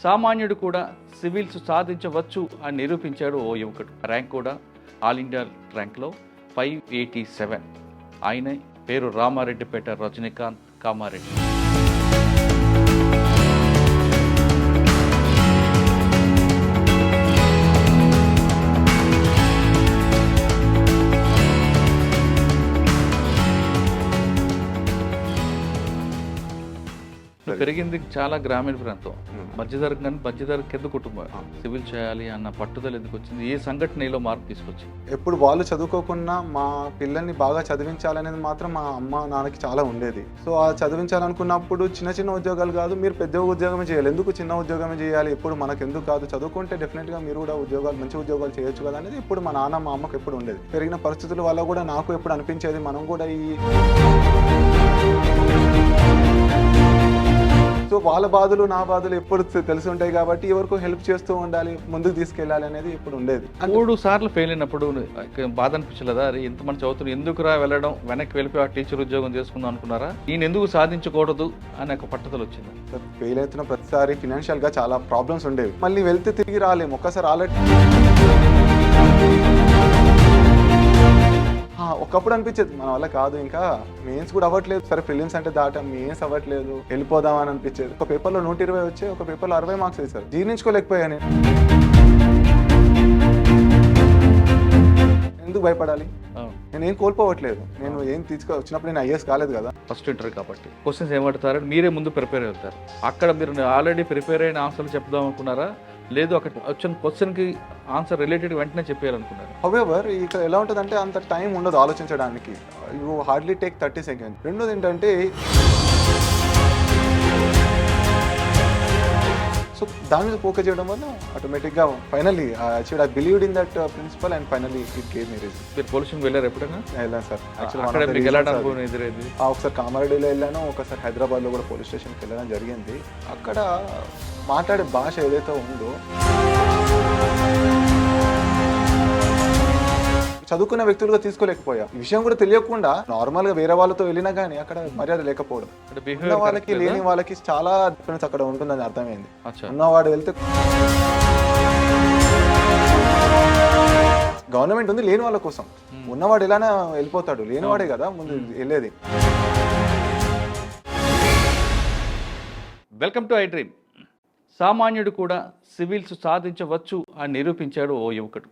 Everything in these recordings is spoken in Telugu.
సామాన్యుడు కూడా సివిల్స్ సాధించవచ్చు అని నిరూపించాడు ఓ యువకుడు. ర్యాంక్ కూడా ఆల్ ఇండియా ర్యాంక్లో 587. ఆయన పేరు రామారెడ్డిపేట రజనీకాంత్ కామారెడ్డి. పెరిగింది చాలా గ్రామీణ ప్రాంతం, మధ్యతరగతి కానీ మధ్యతరగతి కింద కుటుంబం. సివిల్ చేయాలి అన్న పట్టుదల ఎందుకు వచ్చింది? ఏ సంఘటన నీలో మార్పు తీసుకొచ్చింది? ఎప్పుడు వాళ్ళు చదువుకోకుండా మా పిల్లల్ని బాగా చదివించాలనేది మాత్రం మా అమ్మ నాన్నకి చాలా ఉండేది. సో ఆ చదివించాలనుకున్నప్పుడు చిన్న చిన్న ఉద్యోగాలు కాదు, మీరు పెద్ద ఉద్యోగమే చేయాలి, ఎందుకు చిన్న ఉద్యోగమే చేయాలి, ఎప్పుడు మనకు ఎందుకు కాదు, చదువుకుంటే డెఫినెట్గా మీరు కూడా ఉద్యోగాలు మంచి ఉద్యోగాలు చేయొచ్చు కదా అనేది ఇప్పుడు మా నాన్న మా అమ్మకి ఎప్పుడు ఉండేది. పెరిగిన పరిస్థితుల వల్ల కూడా నాకు ఎప్పుడు అనిపించేది మనం కూడా సో వాళ్ళ బాధలు నా బాధలు ఎప్పుడు తెలిసి ఉంటాయి కాబట్టి ఎవరికో హెల్ప్ చేస్తూ ఉండాలి, ముందుకు తీసుకెళ్ళాలి అనేది ఇప్పుడు ఉండేది. 3 సార్లు ఫెయిల్ అయినప్పుడు బాధ అనిపించలేదా? అరే ఇంతమంది చదువుతున్నారు, ఎందుకురా వెళ్ళడం, వెనక్కి వెళ్ళిపోయి ఆ టీచర్ ఉద్యోగం చేసుకుందాం అనుకున్నారా? నేను ఎందుకు సాధించకూడదు అనే ఒక పట్టుదల వచ్చింది. ఫెయిల్ అవుతున్న ప్రతిసారి ఫినాన్షియల్ గా చాలా ప్రాబ్లమ్స్ ఉండేవి. మళ్ళీ వెళ్తే తిరిగి రాలేము. ఒక్కసారి ఆల్రెడీ ఒకప్పుడు అనిపించేది మన వల్ల కాదు, ఇంకా మెయిన్స్ కూడా అవ్వట్లేదు, సరే ప్రిలిమ్స్ అంటే దాటం, మెయిన్స్ అవ్వట్లేదు, వెళ్ళిపోదాం అని అనిపించేది. ఒక పేపర్లో 120 వచ్చి ఒక పేపర్లో 60 మార్క్స్ వేశారు. జీర్ణించుకోలేకపోయాను. ఎందుకు భయపడాలి? నేను ఏం కోల్పోవట్లేదు. నేను ఏం వచ్చినప్పుడు నేను ఐఏఎస్ కాలేదు కదా, ఫస్ట్ ఇంటర్వ్యూ కాబట్టి. క్వశ్చన్స్ ఏమంటారు, మీరే ముందు ప్రిపేర్ అవుతారు. అక్కడ మీరు ఆల్రెడీ ప్రిపేర్ అయిన ఆన్సర్లు చెప్దాం అనుకున్నారా, లేదు అక్కడ వచ్చిన క్వశ్చన్కి ఆన్సర్ రిలేటెడ్ వెంటనే చెప్పేయాలనుకున్నారు? హౌవెవర్ ఇక్కడ ఎలా ఉంటుందంటే అంత టైం ఉండదు ఆలోచించడానికి. You hardly take 30 seconds. రెండోది ఏంటంటే సో దాని మీద ఫోకస్ చేయడం వల్ల ఆటోమేటిక్గా finally actually I believed in that principle and finally it gave me result. మీరు పొల్యూషన్ వెళ్ళారు ఎప్పుడైనా? వెళ్ళాను సార్. ఒకసారి కామారెడ్డిలో వెళ్ళాను, ఒకసారి హైదరాబాద్లో కూడా పోలీస్ స్టేషన్కి వెళ్ళడం జరిగింది. అక్కడ మాట్లాడే భాష ఏదైతే ఉందో, చదువుకున్న వ్యక్తులుగా తీసుకోలేకపోయా. ఈ విషయం కూడా తెలియకుండా నార్మల్ గా వేరే వాళ్ళతో వెళ్ళినా కానీ అక్కడ మర్యాద లేకపోవడం, ఉన్న వాళ్ళకి లేని వాళ్ళకి చాలా డిఫరెన్స్ అక్కడ ఉంటుందని అర్థమైంది. ఉన్నవాడు వెళ్తే గవర్నమెంట్ ఉంది లేని వాళ్ళ కోసం, ఉన్నవాడు ఎలానే వెళ్ళిపోతాడు, లేనివాడే కదా ముందు వెళ్ళేది. Welcome to I dream. సామాన్యుడు కూడా సివిల్స్ సాధించవచ్చు అని నిరూపించాడు ఓ యువకుడు.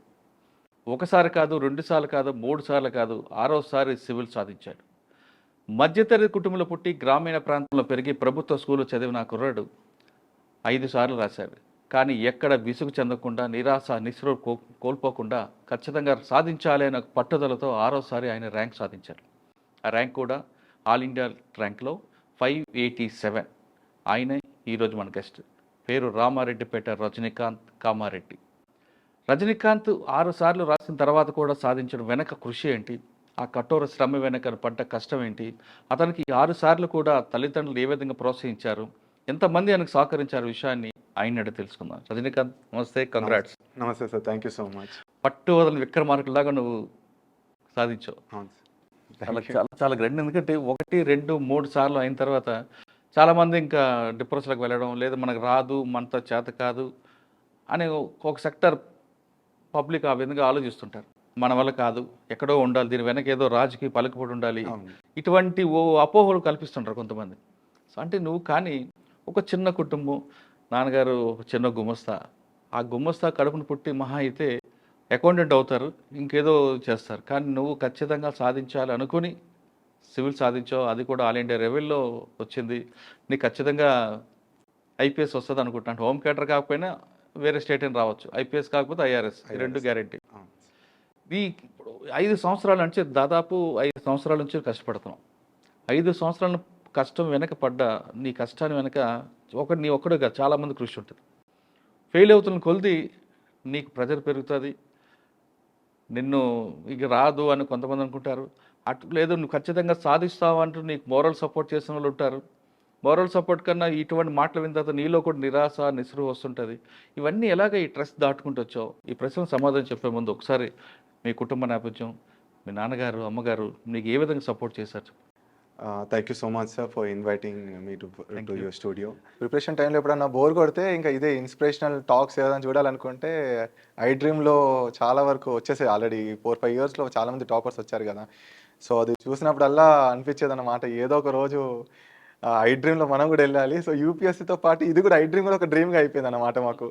ఒకసారి కాదు, 2 సార్లు కాదు, 3 సార్లు కాదు, 6వసారి సివిల్ సాధించాడు. మధ్యతరగతి కుటుంబంలో పుట్టి గ్రామీణ ప్రాంతంలో పెరిగి ప్రభుత్వ స్కూల్లో చదివిన కుర్రాడు 5 సార్లు రాశాడు. కానీ ఎక్కడ విసుగు చెందకుండా, నిరాశ నిస్పృహ కోల్పోకుండా ఖచ్చితంగా సాధించాలి అనే పట్టుదలతో 6వసారి ఆయన ర్యాంక్ సాధించాడు. ఆ ర్యాంక్ కూడా ఆల్ ఇండియా ర్యాంక్లో 587. ఆయనే ఈరోజు మన గెస్ట్. పేరు రామారెడ్డిపేట రజనీకాంత్ కామారెడ్డి. రజనీకాంత్ 6 సార్లు రాసిన తర్వాత కూడా సాధించడం వెనక కృషి ఏంటి, ఆ కఠోర శ్రమ వెనక పడ్డ కష్టం ఏంటి, అతనికి 6 సార్లు కూడా తల్లిదండ్రులు ఏ విధంగా ప్రోత్సహించారు, ఎంతమంది ఆయనకు సహకరించారు విషయాన్ని ఆయన తెలుసుకుందాం. రజనీకాంత్ నమస్తే, కంగ్రాట్స్. నమస్తే sir, thank you so much. పట్టు వదలని విక్రమార్కులాగా నువ్వు సాధించావు. చాలా చాలా చాలా గ్రేట్. ఎందుకంటే 1, 2, 3 సార్లు అయిన తర్వాత చాలామంది ఇంకా డిప్రెషన్లకు వెళ్ళడం, లేదా మనకు రాదు, మనతో చేత కాదు అనే ఒక సెక్టర్ పబ్లిక్ ఆ విధంగా ఆలోచిస్తుంటారు. మన వల్ల కాదు, ఎక్కడో ఉండాలి, దీని వెనక ఏదో రాజకీయ పలుకుబడి ఉండాలి, ఇటువంటి అపోహలు కల్పిస్తుంటారు కొంతమంది. సో అంటే నువ్వు కానీ ఒక చిన్న కుటుంబం, నాన్నగారు ఒక చిన్న గుమస్తా, ఆ గుమస్తా కడుపును పుట్టి మహా అయితే అకౌంటెంట్ అవుతారు, ఇంకేదో చేస్తారు. కానీ నువ్వు ఖచ్చితంగా సాధించాలి అనుకుని సివిల్ సాధించావు. అది కూడా ఆల్ ఇండియా లెవెల్లో వచ్చింది. నీకు ఖచ్చితంగా ఐపీఎస్ వస్తుంది అనుకుంటున్నాను. హోమ్ క్యాటర్ కాకపోయినా వేరే స్టేట్ అని రావచ్చు, ఐపీఎస్ కాకపోతే ఐఆర్ఎస్, ఈ 2 గ్యారెంటీ. ఈ 5 సంవత్సరాల నుంచి దాదాపు 5 సంవత్సరాల నుంచి కష్టపడుతున్నాం. 5 సంవత్సరాల కష్టం వెనక పడ్డ నీ కష్టాన్ని వెనక నీ ఒక్కడుగా చాలామంది కృషి ఉంటుంది. ఫెయిల్ అవుతున్న కొలిది నీకు ప్రెజర్ పెరుగుతుంది, నిన్ను ఇక రాదు అని కొంతమంది అనుకుంటారు. అటు లేదు, నువ్వు ఖచ్చితంగా సాధిస్తావు అంటూ నీకు మోరల్ సపోర్ట్ చేసిన వాళ్ళు ఉంటారు. మోరల్ సపోర్ట్ కన్నా ఇటువంటి మాటలు విన్న తర్వాత నీలో కూడా నిరాశ నిస్పృహ వస్తుంటుంది. ఇవన్నీ ఎలాగ ఈ స్ట్రెస్ దాటుకుంటూ వచ్చావు? ఈ ప్రశ్నకు సమాధానం చెప్పే ముందు ఒకసారి మీ కుటుంబ నేపథ్యం, మీ నాన్నగారు అమ్మగారు నీకు ఏ విధంగా సపోర్ట్ చేశారు? Thank you so much sir for inviting me to your studio. Preparation టైంలో ఎప్పుడన్నా బోర్ కొడితే ఇంకా ఇదే ఇన్స్పిరేషనల్ టాక్స్ ఏదైనా చూడాలనుకుంటే ఐ డ్రీమ్లో చాలా వరకు వచ్చేసాయి. ఆల్రెడీ 4-5 ఇయర్స్లో చాలామంది టాపర్స్ వచ్చారు కదా. సో అది చూసినప్పుడల్లా అనిపించేది అన్నమాట, ఏదో ఒక రోజు ఐ డ్రీమ్లో మనం కూడా వెళ్ళాలి. సో యూపీఎస్సీతో పాటు ఇది కూడా ఐ డ్రీమ్ కూడా ఒక డ్రీమ్గా అయిపోయింది అన్నమాట మాకు.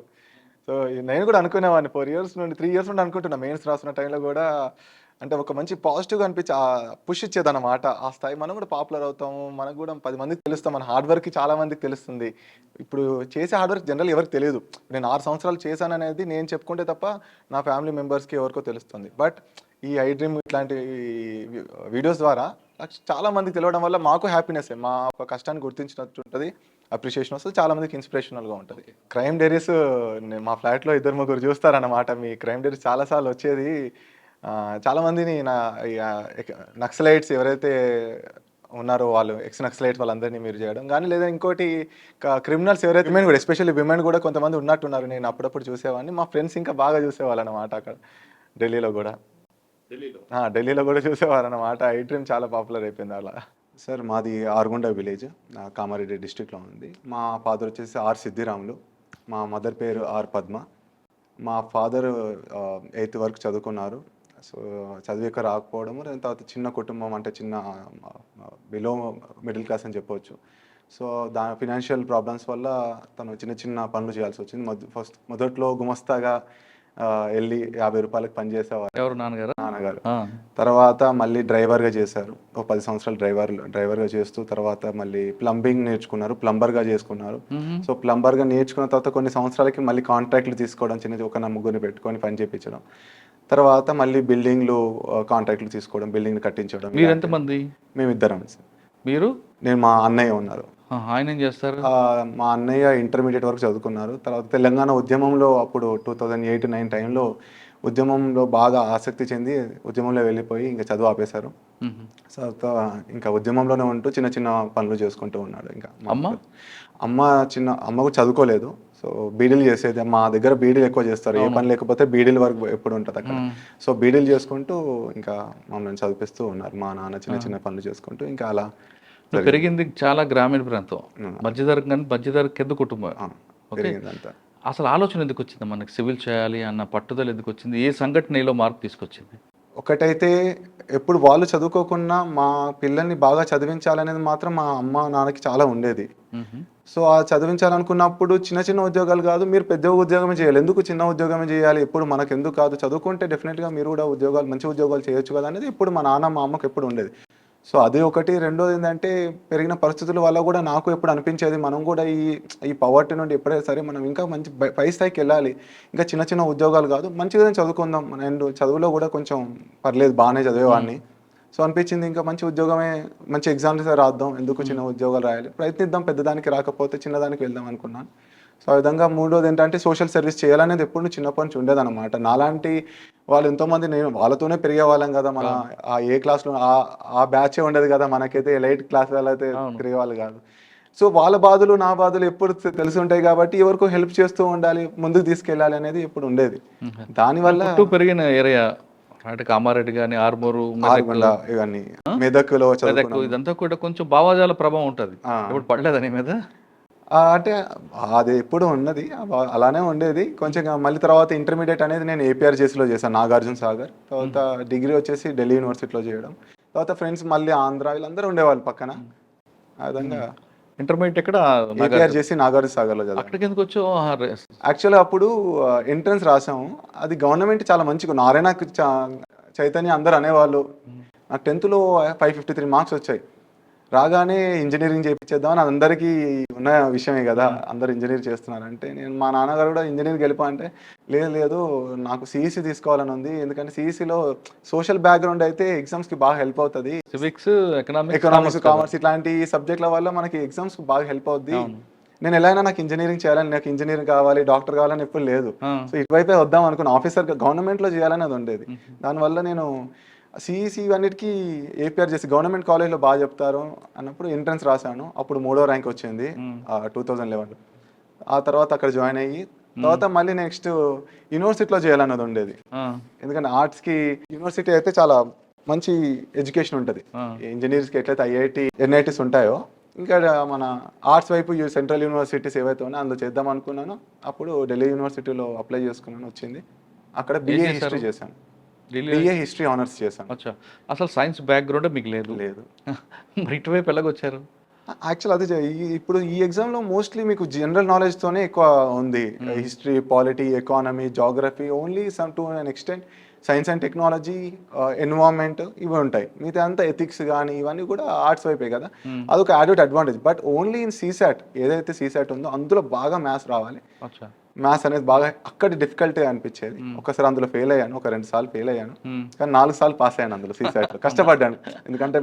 సో నేను కూడా అనుకునేవాడిని 3 ఇయర్స్ నుండి అనుకుంటున్నా. మెయిన్స్ రాస్తున్న టైంలో కూడా అంటే ఒక మంచి పాజిటివ్గా అనిపించి పుష్ ఇచ్చేదన్నమాట. ఆ స్థాయి మనం కూడా పాపులర్ అవుతాము, మనకు కూడా 10 మందికి తెలుస్తాం, మన హార్డ్ వర్క్ చాలా మందికి తెలుస్తుంది. ఇప్పుడు చేసే హార్డ్ వర్క్ జనరల్ ఎవరికి తెలియదు. నేను 6 సంవత్సరాలు చేశాననేది నేను చెప్పుకుంటే తప్ప నా ఫ్యామిలీ మెంబర్స్కి ఎవరికో తెలుస్తుంది. బట్ ఈ ఐ డ్రీమ్ ఇట్లాంటి వీడియోస్ ద్వారా చాలా మందికి తెలియడం వల్ల మాకు హ్యాపీనెస్, మా ఒక కష్టాన్ని గుర్తించినట్టు ఉంటుంది, అప్రిషియేషన్ వస్తుంది, చాలా మందికి ఇన్స్పిరేషనల్గా ఉంటుంది. క్రైమ్ డైరీస్ మా ఫ్లాట్లో 2-3 చూస్తారన్నమాట. మీ క్రైమ్ డైరీస్ చాలాసార్లు వచ్చేది. చాలామందిని నక్సలైట్స్ ఎవరైతే ఉన్నారో వాళ్ళు ఎక్స్ నక్సలైట్స్ వాళ్ళందరినీ మీరు చేయడం కానీ, లేదా ఇంకోటి క్రిమినల్స్ ఎవరైతే విమెన్ కూడా, ఎస్పెషల్లీ విమెన్ కూడా కొంతమంది ఉన్నట్టున్నారు. నేను అప్పుడప్పుడు చూసేవాడిని, మా ఫ్రెండ్స్ ఇంకా బాగా చూసేవాళ్ళు అన్నమాట. అక్కడ ఢిల్లీలో కూడా చూసేవారు అన్నమాట. ఐ డ్రీమ్ చాలా పాపులర్ అయిపోయింది అలా. సార్ మాది ఆర్గొండ విలేజ్, కామారెడ్డి డిస్ట్రిక్ట్లో ఉంది. మా ఫాదర్ వచ్చేసి ఆర్ సిద్ధిరాములు, మా మదర్ పేరు ఆర్ పద్మ. మా ఫాదర్ 8th వరకు చదువుకున్నారు. సో చదివిక రాకపోవడము, తర్వాత చిన్న కుటుంబం, అంటే చిన్న బిలో మిడిల్ క్లాస్ అని చెప్పవచ్చు. సో ఫినాన్షియల్ ప్రాబ్లమ్స్ వల్ల తను చిన్న పనులు చేయాల్సి వచ్చింది. మొదట్లో గుమస్తాగా వెళ్ళి 50 రూపాయలకు పని చేసేవారు. ఎవరు? నాన్నగారు. తర్వాత మళ్ళీ డ్రైవర్గా చేశారు. ఒక 10 సంవత్సరాలు డ్రైవర్గా చేస్తూ తర్వాత మళ్ళీ ప్లంబింగ్ నేర్చుకున్నారు, ప్లంబర్గా చేసుకున్నారు. సో ప్లంబర్గా నేర్చుకున్న తర్వాత కొన్ని సంవత్సరాలకి మళ్ళీ కాంట్రాక్ట్లు తీసుకోవడం, ఒక 4 పెట్టుకొని పని చేయించడం. తర్వాత మళ్ళీ బిల్డింగ్లు కాంట్రాక్ట్లు తీసుకోవడం, బిల్డింగ్ కట్టించడం. మీరు ఎంతమంది? మేము 2. మీరు? నేను, మా అన్నయ్య ఉన్నారు. ఆయన ఏం చేస్తారు? మా అన్నయ్య ఇంటర్మీడియట్ వరకు చదువుకున్నారు. తర్వాత తెలంగాణ ఉద్యమంలో అప్పుడు 2008-9 టైంలో ఉద్యమంలో బాగా ఆసక్తి చెంది ఉద్యమంలో వెళ్ళిపోయి ఇంకా చదువు ఆపేశారు. సో ఇంకా ఉద్యమంలోనే ఉంటూ చిన్న పనులు చేసుకుంటూ ఉన్నాడు. ఇంకా అమ్మ కూడా చదువుకోలేదు. సో బీడీలు చేసేది, మా దగ్గర బీడీలు ఎక్కువ చేస్తారు. ఏ పని లేకపోతే బీడీల వరకు ఎప్పుడు ఉంటుంది అక్కడ. సో బీడీలు చేసుకుంటూ ఇంకా మమ్మల్ని చదివిస్తూ ఉన్నారు. మా నాన్న చిన్న పనులు చేసుకుంటూ ఇంకా అలా. పెరిగింది చాలా గ్రామీణ ప్రాంతం, మధ్యతరగతి కింద కుటుంబం. అసలు ఆలోచన ఎందుకు వచ్చింది మనకి సివిల్ చేయాలి అన్న పట్టుదల ఎందుకు వచ్చింది? ఏ సంఘటన నీలో మార్పు తీసుకొచ్చింది? ఒకటైతే ఎప్పుడు వాళ్ళు చదువుకోకుండా మా పిల్లల్ని బాగా చదివించాలనేది మాత్రం మా అమ్మ నాన్నకి చాలా ఉండేది. సో ఆ చదివించాలనుకున్నప్పుడు చిన్న ఉద్యోగాలు కాదు, మీరు పెద్ద ఉద్యోగమే చేయాలి, ఎందుకు చిన్న ఉద్యోగమే చేయాలి, ఎప్పుడు మనకు ఎందుకు కాదు, చదువుకుంటే డెఫినెట్గా మీరు కూడా మంచి ఉద్యోగాలు చేయొచ్చు కదా అనేది ఎప్పుడు మా నాన్న మా అమ్మకు ఎప్పుడు ఉండేది. సో అది ఒకటి. రెండోది ఏంటంటే పెరిగిన పరిస్థితుల వల్ల కూడా నాకు ఎప్పుడు అనిపించేది, మనం కూడా ఈ పవర్టీ నుండి ఎప్పుడైనా సరే మనం ఇంకా మంచి పై స్థాయికి వెళ్ళాలి, ఇంకా చిన్న ఉద్యోగాలు కాదు, మంచిగా చదువుకుందాం. నేను చదువులో కూడా కొంచెం పర్లేదు, బాగానే చదివేవాడిని. సో అనిపించింది ఇంకా మంచి ఉద్యోగమే, మంచి ఎగ్జామ్స్ రాద్దాం, ఎందుకు చిన్న ఉద్యోగాలు రాయాలి, ప్రయత్నిద్దాం, పెద్దదానికి రాకపోతే చిన్నదానికి వెళ్దాం అనుకున్నాను. సో ఆ విధంగా. మూడోది ఏంటంటే సోషల్ సర్వీస్ చేయాలనేది ఎప్పుడు చిన్నప్పటి నుంచి ఉండేదన్నమాట. నాలాంటి వాళ్ళు ఎంతోమంది, నేను వాళ్ళతోనే పెరిగే వాళ్ళం కదా, మన ఆ ఏ క్లాస్లో ఆ బ్యాచే ఉండేది కదా, మనకైతే 8th క్లాస్ వాళ్ళైతే తిరిగేవాళ్ళు కాదు. సో వాళ్ళ బాధలు నా బాధలు ఎప్పుడు తెలిసి ఉంటాయి కాబట్టి ఎవరికో హెల్ప్ చేస్తూ ఉండాలి, ముందుకు తీసుకెళ్ళాలి అనేది ఎప్పుడు ఉండేది. దానివల్ల పెరిగిన ఏరియా కామారెడ్డి కానీ, ఆర్మూరు, ఇవన్నీ మెదక్లో ఇదంతా కూడా కొంచెం భావజాల ప్రభావం ఉంటుంది. ఇప్పుడు పడలేదా నీ మీద? అంటే అది ఎప్పుడు ఉన్నది, అలానే ఉండేది కొంచెం. మళ్ళీ తర్వాత ఇంటర్మీడియట్ అనేది నేను ఏపీఆర్జేసీలో చేశాను, నాగార్జున సాగర్. తర్వాత డిగ్రీ వచ్చేసి ఢిల్లీ యూనివర్సిటీలో చేయడం. తర్వాత ఫ్రెండ్స్ మళ్ళీ ఆంధ్ర వీళ్ళందరూ ఉండేవాళ్ళు పక్కన. ఆ విధంగా ఇంటర్మీడియట్ ఎక్కడ? ఏపీఆర్జేసీ నాగార్జున సాగర్లో చదివాను. అక్కడికి ఎందుకు వచ్చావు? యాక్చువల్గా అప్పుడు ఎంట్రన్స్ రాసాము, అది గవర్నమెంట్ చాలా మంచిగా, నారాయణ చైతన్య అందరు అనేవాళ్ళు. నాకు 10th లో 553 మార్క్స్ వచ్చాయి. రాగానే ఇంజనీరింగ్ చేయించేద్దామని అందరికీ ఉన్న విషయమే కదా, అందరు ఇంజనీర్ చేస్తున్నారంటే, నేను మా నాన్నగారు కూడా ఇంజనీరింగ్ వెళ్ళిపో అంటే, లేదు నాకు సిఈసి తీసుకోవాలని ఉంది, ఎందుకంటే సిఈసిలో సోషల్ బ్యాక్గ్రౌండ్ అయితే ఎగ్జామ్స్కి బాగా హెల్ప్ అవుతుంది, సివిక్స్, ఎకనామిక్స్, కామర్స్ ఇట్లాంటి సబ్జెక్టుల వల్ల మనకి ఎగ్జామ్స్కి బాగా హెల్ప్ అవుద్ది. నేను ఎలా అయినా నాకు ఇంజనీరింగ్ చేయాలని, నాకు ఇంజనీరింగ్ కావాలి, డాక్టర్ కావాలని ఎప్పుడు లేదు. సో ఇటువైపే వద్దాం అనుకున్న, ఆఫీసర్ గవర్నమెంట్లో చేయాలని అది ఉండేది. దానివల్ల నేను సిఈసి అన్నిటికీ ఏపీఆర్జేసీ గవర్నమెంట్ కాలేజ్లో బాగా చెప్తారు అన్నప్పుడు ఎంట్రన్స్ రాశాను. అప్పుడు 3వ ర్యాంక్ వచ్చింది 2011. ఆ తర్వాత అక్కడ జాయిన్ అయ్యి తర్వాత మళ్ళీ నెక్స్ట్ యూనివర్సిటీలో చేయాలన్నది ఉండేది. ఎందుకంటే ఆర్ట్స్కి యూనివర్సిటీ అయితే చాలా మంచి ఎడ్యుకేషన్ ఉంటుంది. ఆ. ఇంజనీర్స్కి ఎట్లయితే ఐఐటి ఎన్ఐటీస్ ఉంటాయో ఇంకా మన ఆర్ట్స్ వైపు సెంట్రల్ యూనివర్సిటీస్ ఏవైతే ఉన్నాయో అందులో చేద్దాం అనుకున్నాను. అప్పుడు ఢిల్లీ యూనివర్సిటీలో అప్లై చేసుకున్నాను, వచ్చింది. అక్కడ బిఏ చేశారు? హిస్టరీ చేశాను. ఢిల్లీ బిఏ హిస్టరీ ఆనర్స్ చేశాను. అచ్చా, అసలు సైన్స్ బ్యాక్గ్రౌండ్ మీకు లేదు. లేదు మరి ఇటువైపు ఎలాగొచ్చారు? యాక్చువల్ అది ఇప్పుడు ఈ ఎగ్జామ్లో మోస్ట్లీ మీకు జనరల్ నాలెడ్జ్తోనే ఎక్కువ ఉంది. History, polity, economy, geography, only some to an extent science and technology, environment ఇవి ఉంటాయి. మిగతా అంతా ఎథిక్స్ కానీ ఇవన్నీ కూడా ఆర్ట్స్ వైపే కదా. అదొక added advantage. But only in CSAT, ఏదైతే సీసాట్ ఉందో అందులో బాగా మ్యాథ్స్ రావాలి. అచ్చా. మ్యాథ్స్ అనేది బాగా అక్కడ డిఫికల్టీ అనిపించేది. ఒకసారి అందులో ఫెయిల్ అయ్యాను, ఒక 2 సార్లు ఫెయిల్ అయ్యాను, కానీ 4 సార్లు పాస్ అయ్యాను అందులో సీసాట్లో. కష్టపడ్డాను ఎందుకంటే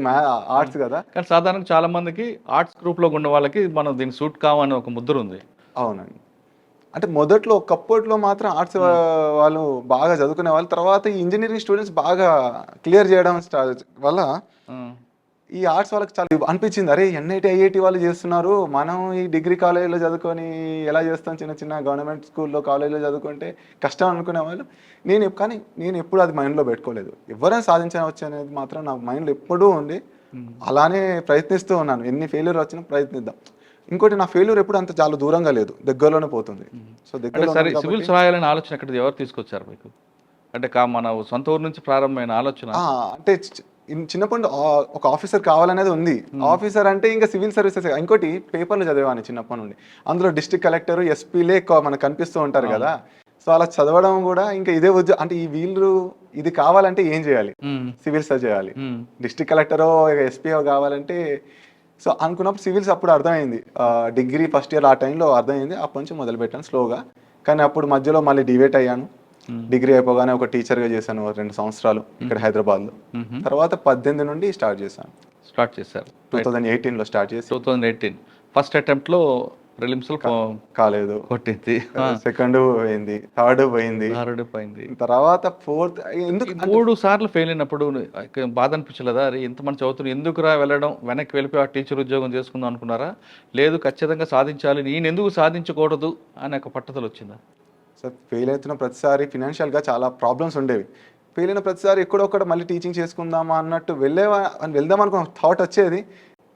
ఆర్ట్స్ కదా. కానీ సాధారణంగా చాలా మందికి ఆర్ట్స్ గ్రూప్లో ఉన్న వాళ్ళకి మనం దీన్ని సూట్ కావని ఒక ముద్ర ఉంది. అవునండి. అంటే మొదట్లో ఒకప్పట్లో మాత్రం ఆర్ట్స్ వాళ్ళు బాగా చదువుకునే వాళ్ళు, తర్వాత ఈ ఇంజనీరింగ్ స్టూడెంట్స్ బాగా క్లియర్ చేయడం వల్ల ఈ ఆర్ట్స్ వాళ్ళకి చాలా అనిపించింది, అరే ఎన్ఐటి ఐఐటి వాళ్ళు చేస్తున్నారు, మనం ఈ డిగ్రీ కాలేజీలో చదువుకొని ఎలా చేస్తాం, చిన్న చిన్న గవర్నమెంట్ స్కూల్లో కాలేజీలో చదువుకుంటే కష్టం అనుకునే వాళ్ళు. కానీ నేను ఎప్పుడు అది మైండ్లో పెట్టుకోలేదు. ఎవరైనా సాధించవచ్చు అనేది మాత్రం నా మైండ్లో ఎప్పుడూ ఉంది. అలానే ప్రయత్నిస్తూ ఉన్నాను. ఎన్ని ఫెయిల్యూర్ వచ్చినా ప్రయత్నిద్దాం. ఇంకోటి, నా ఫెయిల్యూర్ ఎప్పుడు అంత చాలా దూరంగా లేదు, దగ్గరలోనే పోతుంది. సో దగ్గర సరే, సివిల్స్ రాయాలని ఆలోచన ఎక్కడ ఎవరు తీసుకొచ్చారు మీకు? అంటే మన సొంత ఊరు నుంచి ప్రారంభమైన ఆలోచన? అంటే చిన్నప్పుడు ఒక ఆఫీసర్ కావాలనేది ఉంది. ఆఫీసర్ అంటే ఇంకా సివిల్ సర్వీసెస్. ఇంకోటి పేపర్లు చదివాను చిన్నప్పటి నుండి. అందులో డిస్ట్రిక్ట్ కలెక్టర్, ఎస్పీలే ఎక్కువ మనకు కనిపిస్తూ ఉంటారు కదా. సో అలా చదవడం కూడా ఇంకా ఇదే ఉద్యోగం. అంటే ఈ వీళ్ళు ఇది కావాలంటే ఏం చేయాలి, సివిల్స్ చేయాలి. డిస్ట్రిక్ట్ కలెక్టరో ఎస్పీఓ కావాలంటే సో అనుకున్నప్పుడు సివిల్స్ అప్పుడు అర్థమైంది. డిగ్రీ ఫస్ట్ ఇయర్ ఆ టైంలో అర్థమైంది. అప్పటి నుంచి మొదలుపెట్టాను స్లోగా. కానీ అప్పుడు మధ్యలో మళ్ళీ డివేట్ అయ్యాను. డిగ్రీ అయిపోగానే ఒక టీచర్గా చేశాను 2 సంవత్సరాలు ఇక్కడ హైదరాబాద్లో. తర్వాత 18 నుండి స్టార్ట్ చేశారు. 2018లో స్టార్ట్ చేసి 2018 ఫస్ట్ అటెంప్ట్లో ప్రిలిమ్స్లో కాలేదు, కొట్టింది. సెకండ్ పోయింది, థర్డ్ పోయింది, తర్వాత ఫోర్త్. ఎందుకు 3 సార్లు ఫెయిల్ అయినప్పుడు బాధ అనిపించలేదా? అరే ఇంతమంది చదువుతున్నా ఎందుకురా వెళ్ళడం, వెనక్కి వెళ్ళిపోయి ఆ టీచర్ ఉద్యోగం చేసుకుందాం అనుకున్నారా? లేదు ఖచ్చితంగా సాధించాలి, నేను ఎందుకు సాధించకూడదు అని ఒక పట్టుదల వచ్చిందా? సార్ ఫెయిల్ అవుతున్న ప్రతిసారి ఫినాన్షియల్గా చాలా ప్రాబ్లమ్స్ ఉండేవి. ఫెయిల్ అయిన ప్రతిసారి ఎక్కడొక్కడ మళ్ళీ టీచింగ్ చేసుకుందామా అన్నట్టు వెళ్దాం అనుకున్న థాట్ వచ్చేది.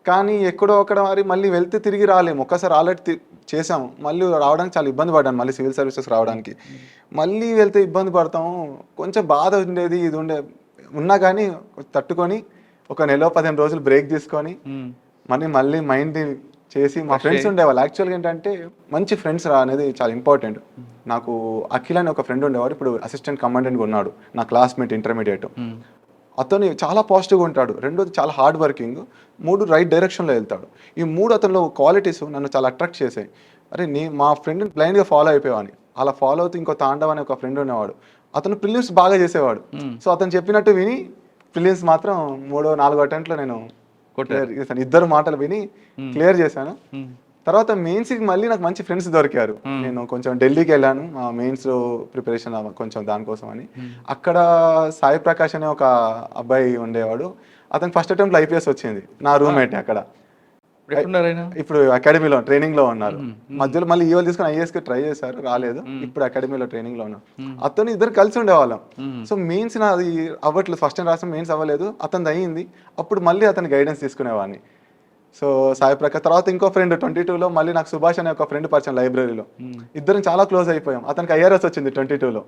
కానీ ఎక్కడో అక్కడ మళ్ళీ వెళ్తే తిరిగి రాలేము. ఒక్కసారి ఆల్రెడీ చేసాము, మళ్ళీ రావడానికి చాలా ఇబ్బంది పడ్డాను. మళ్ళీ సివిల్ సర్వీసెస్ రావడానికి మళ్ళీ వెళ్తే ఇబ్బంది పడతాము. కొంచెం బాధ ఉండేది, ఇది ఉన్నా కానీ తట్టుకొని ఒక 15 రోజులు బ్రేక్ తీసుకొని మళ్ళీ మైండ్ చేసి మా ఫ్రెండ్స్ ఉండేవాళ్ళు. యాక్చువల్గా ఏంటంటే మంచి ఫ్రెండ్స్ అనేది చాలా ఇంపార్టెంట్. నాకు అఖిల్ అని ఒక ఫ్రెండ్ ఉండేవాడు, ఇప్పుడు అసిస్టెంట్ కమాండెంట్గా ఉన్నాడు, నా క్లాస్మేట్ ఇంటర్మీడియట్. అతను చాలా పాజిటివ్గా ఉంటాడు, రెండోది చాలా హార్డ్ వర్కింగ్, 3 రైట్ డైరెక్షన్లో వెళ్తాడు. ఈ 3 అతనిలో క్వాలిటీస్ నన్ను చాలా అట్రాక్ట్ చేశాయి. అరే మా ఫ్రెండ్ని బ్లైండ్గా ఫాలో అయిపోయావని. అలా ఫాలో అవుతూ ఇంకో తాండవ్ అనే ఒక ఫ్రెండ్ ఉండేవాడు, అతను ప్రిలిమ్స్ బాగా చేసేవాడు. సో అతను చెప్పినట్టు విని ప్రిలిమ్స్ మాత్రం 3-4 అటెంప్ట్లో నేను క్లియర్ చేశాను. 2 మాటలు విని క్లియర్ చేశాను. తర్వాత మెయిన్స్కి మళ్ళీ నాకు మంచి ఫ్రెండ్స్ దొరికారు. నేను కొంచెం ఢిల్లీకి వెళ్ళాను మెయిన్స్ ప్రిపరేషన్ కొంచెం దానికోసం అని. అక్కడ సాయి ప్రకాష్ అనే ఒక అబ్బాయి ఉండేవాడు. అతను ఫస్ట్ అటెంప్ట్లో ఐపీఎస్ వచ్చింది, నా రూమ్మేట్. అక్కడ ఇప్పుడు అకాడమీలో ట్రైనింగ్లో ఉన్నారు. మధ్యలో మళ్ళీ ఈవెల్ తీసుకుని ఐఏఎస్కి ట్రై చేశారు, రాలేదు. ఇప్పుడు అకాడమీలో ట్రైనింగ్లో ఉన్నారు. అతను ఇద్దరు కలిసి ఉండేవాళ్ళం. సో మెయిన్స్ నాది అవ్వట్లేదు, ఫస్ట్ టైం రాసిన మెయిన్స్ అవ్వలేదు, అతనిది అయ్యింది. అప్పుడు మళ్ళీ అతని గైడెన్స్ తీసుకునేవాడిని. సో సాయి ప్రకాష్ తర్వాత ఇంకో ఫ్రెండ్ 22లో మళ్ళీ నాకు సుభాష్ అనే ఒక ఫ్రెండ్ పరిచయం లైబ్రరీలో. ఇద్దరం చాలా క్లోజ్ అయిపోయాం. అతనికి ఐఆర్ఎస్ వచ్చింది 22లో.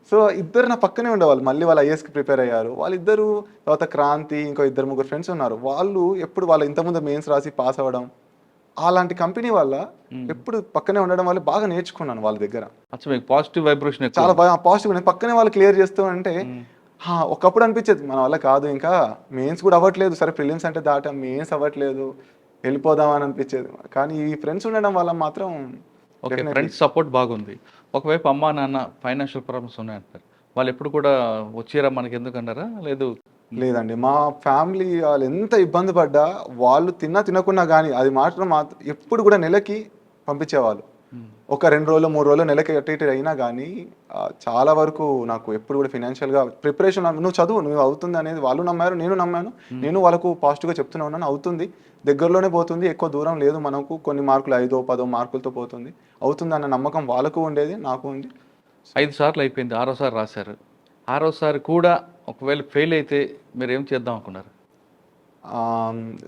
సో ఇద్దరు నా పక్కనే ఉండేవాళ్ళు. మళ్ళీ వాళ్ళు ఐఏఎస్కి ప్రిపేర్ అయ్యారు వాళ్ళిద్దరు. తర్వాత క్రాంతి, ఇంకో 2-3 ఫ్రెండ్స్ ఉన్నారు. వాళ్ళు ఎప్పుడు వాళ్ళ ఇంతకుముందు మెయిన్స్ రాసి పాస్ అవ్వడం, అలాంటి కంపెనీ వల్ల ఎప్పుడు పక్కనే ఉండడం వల్ల బాగా నేర్చుకున్నాను వాళ్ళ దగ్గర. పాజిటివ్ వైబ్రేషన్ చాలా బాగా పాజిటివ్. పక్కనే వాళ్ళు క్లియర్ చేస్తూ అంటే ఒకప్పుడు అనిపించేది మన వల్ల కాదు, ఇంకా మెయిన్స్ కూడా అవ్వట్లేదు, సరే ప్రిలిమ్స్ అంటే దాటం, మెయిన్స్ అవ్వట్లేదు, వెళ్ళిపోదాం అని అనిపించేది. కానీ ఈ ఫ్రెండ్స్ ఉండడం వల్ల మాత్రం ఫ్రెండ్స్ సపోర్ట్ బాగుంది. ఒకవైపు అమ్మా నాన్న ఫైనాన్షియల్ ప్రాబ్లమ్స్ ఉన్నాయంటారు, వాళ్ళు ఎప్పుడు కూడా వచ్చారా మనకి ఎందుకు అన్నారా? లేదండి, మా ఫ్యామిలీ వాళ్ళు ఎంత ఇబ్బంది పడ్డా వాళ్ళు తినకున్నా కానీ అది మాత్రం ఎప్పుడు కూడా నెలకి పంపించేవాళ్ళు. ఒక 2 రోజులు 3 రోజులు నెలకి అటు ఇటు అయినా కానీ చాలా వరకు నాకు ఎప్పుడు కూడా ఫినాన్షియల్గా ప్రిపరేషన్, నువ్వు చదువు, నువ్వు అవుతుంది అనేది వాళ్ళు నమ్మారు, నేను నమ్మాను. నేను వాళ్ళకు పాజిటివ్గా చెప్తూనే ఉన్నాను, అవుతుంది, దగ్గరలోనే పోతుంది, ఎక్కువ దూరం లేదు మనకు, కొన్ని మార్కులు 5-10 మార్కులతో పోతుంది, అవుతుంది అన్న నమ్మకం వాళ్ళకు ఉండేది, నాకు ఉంది. 5 సార్లు అయిపోయింది, 6వ సారి రాశారు. ఆరోసారి కూడా ఒకవేళ ఫెయిల్ అయితే మీరు ఏం చేద్దాం అనుకున్నారు?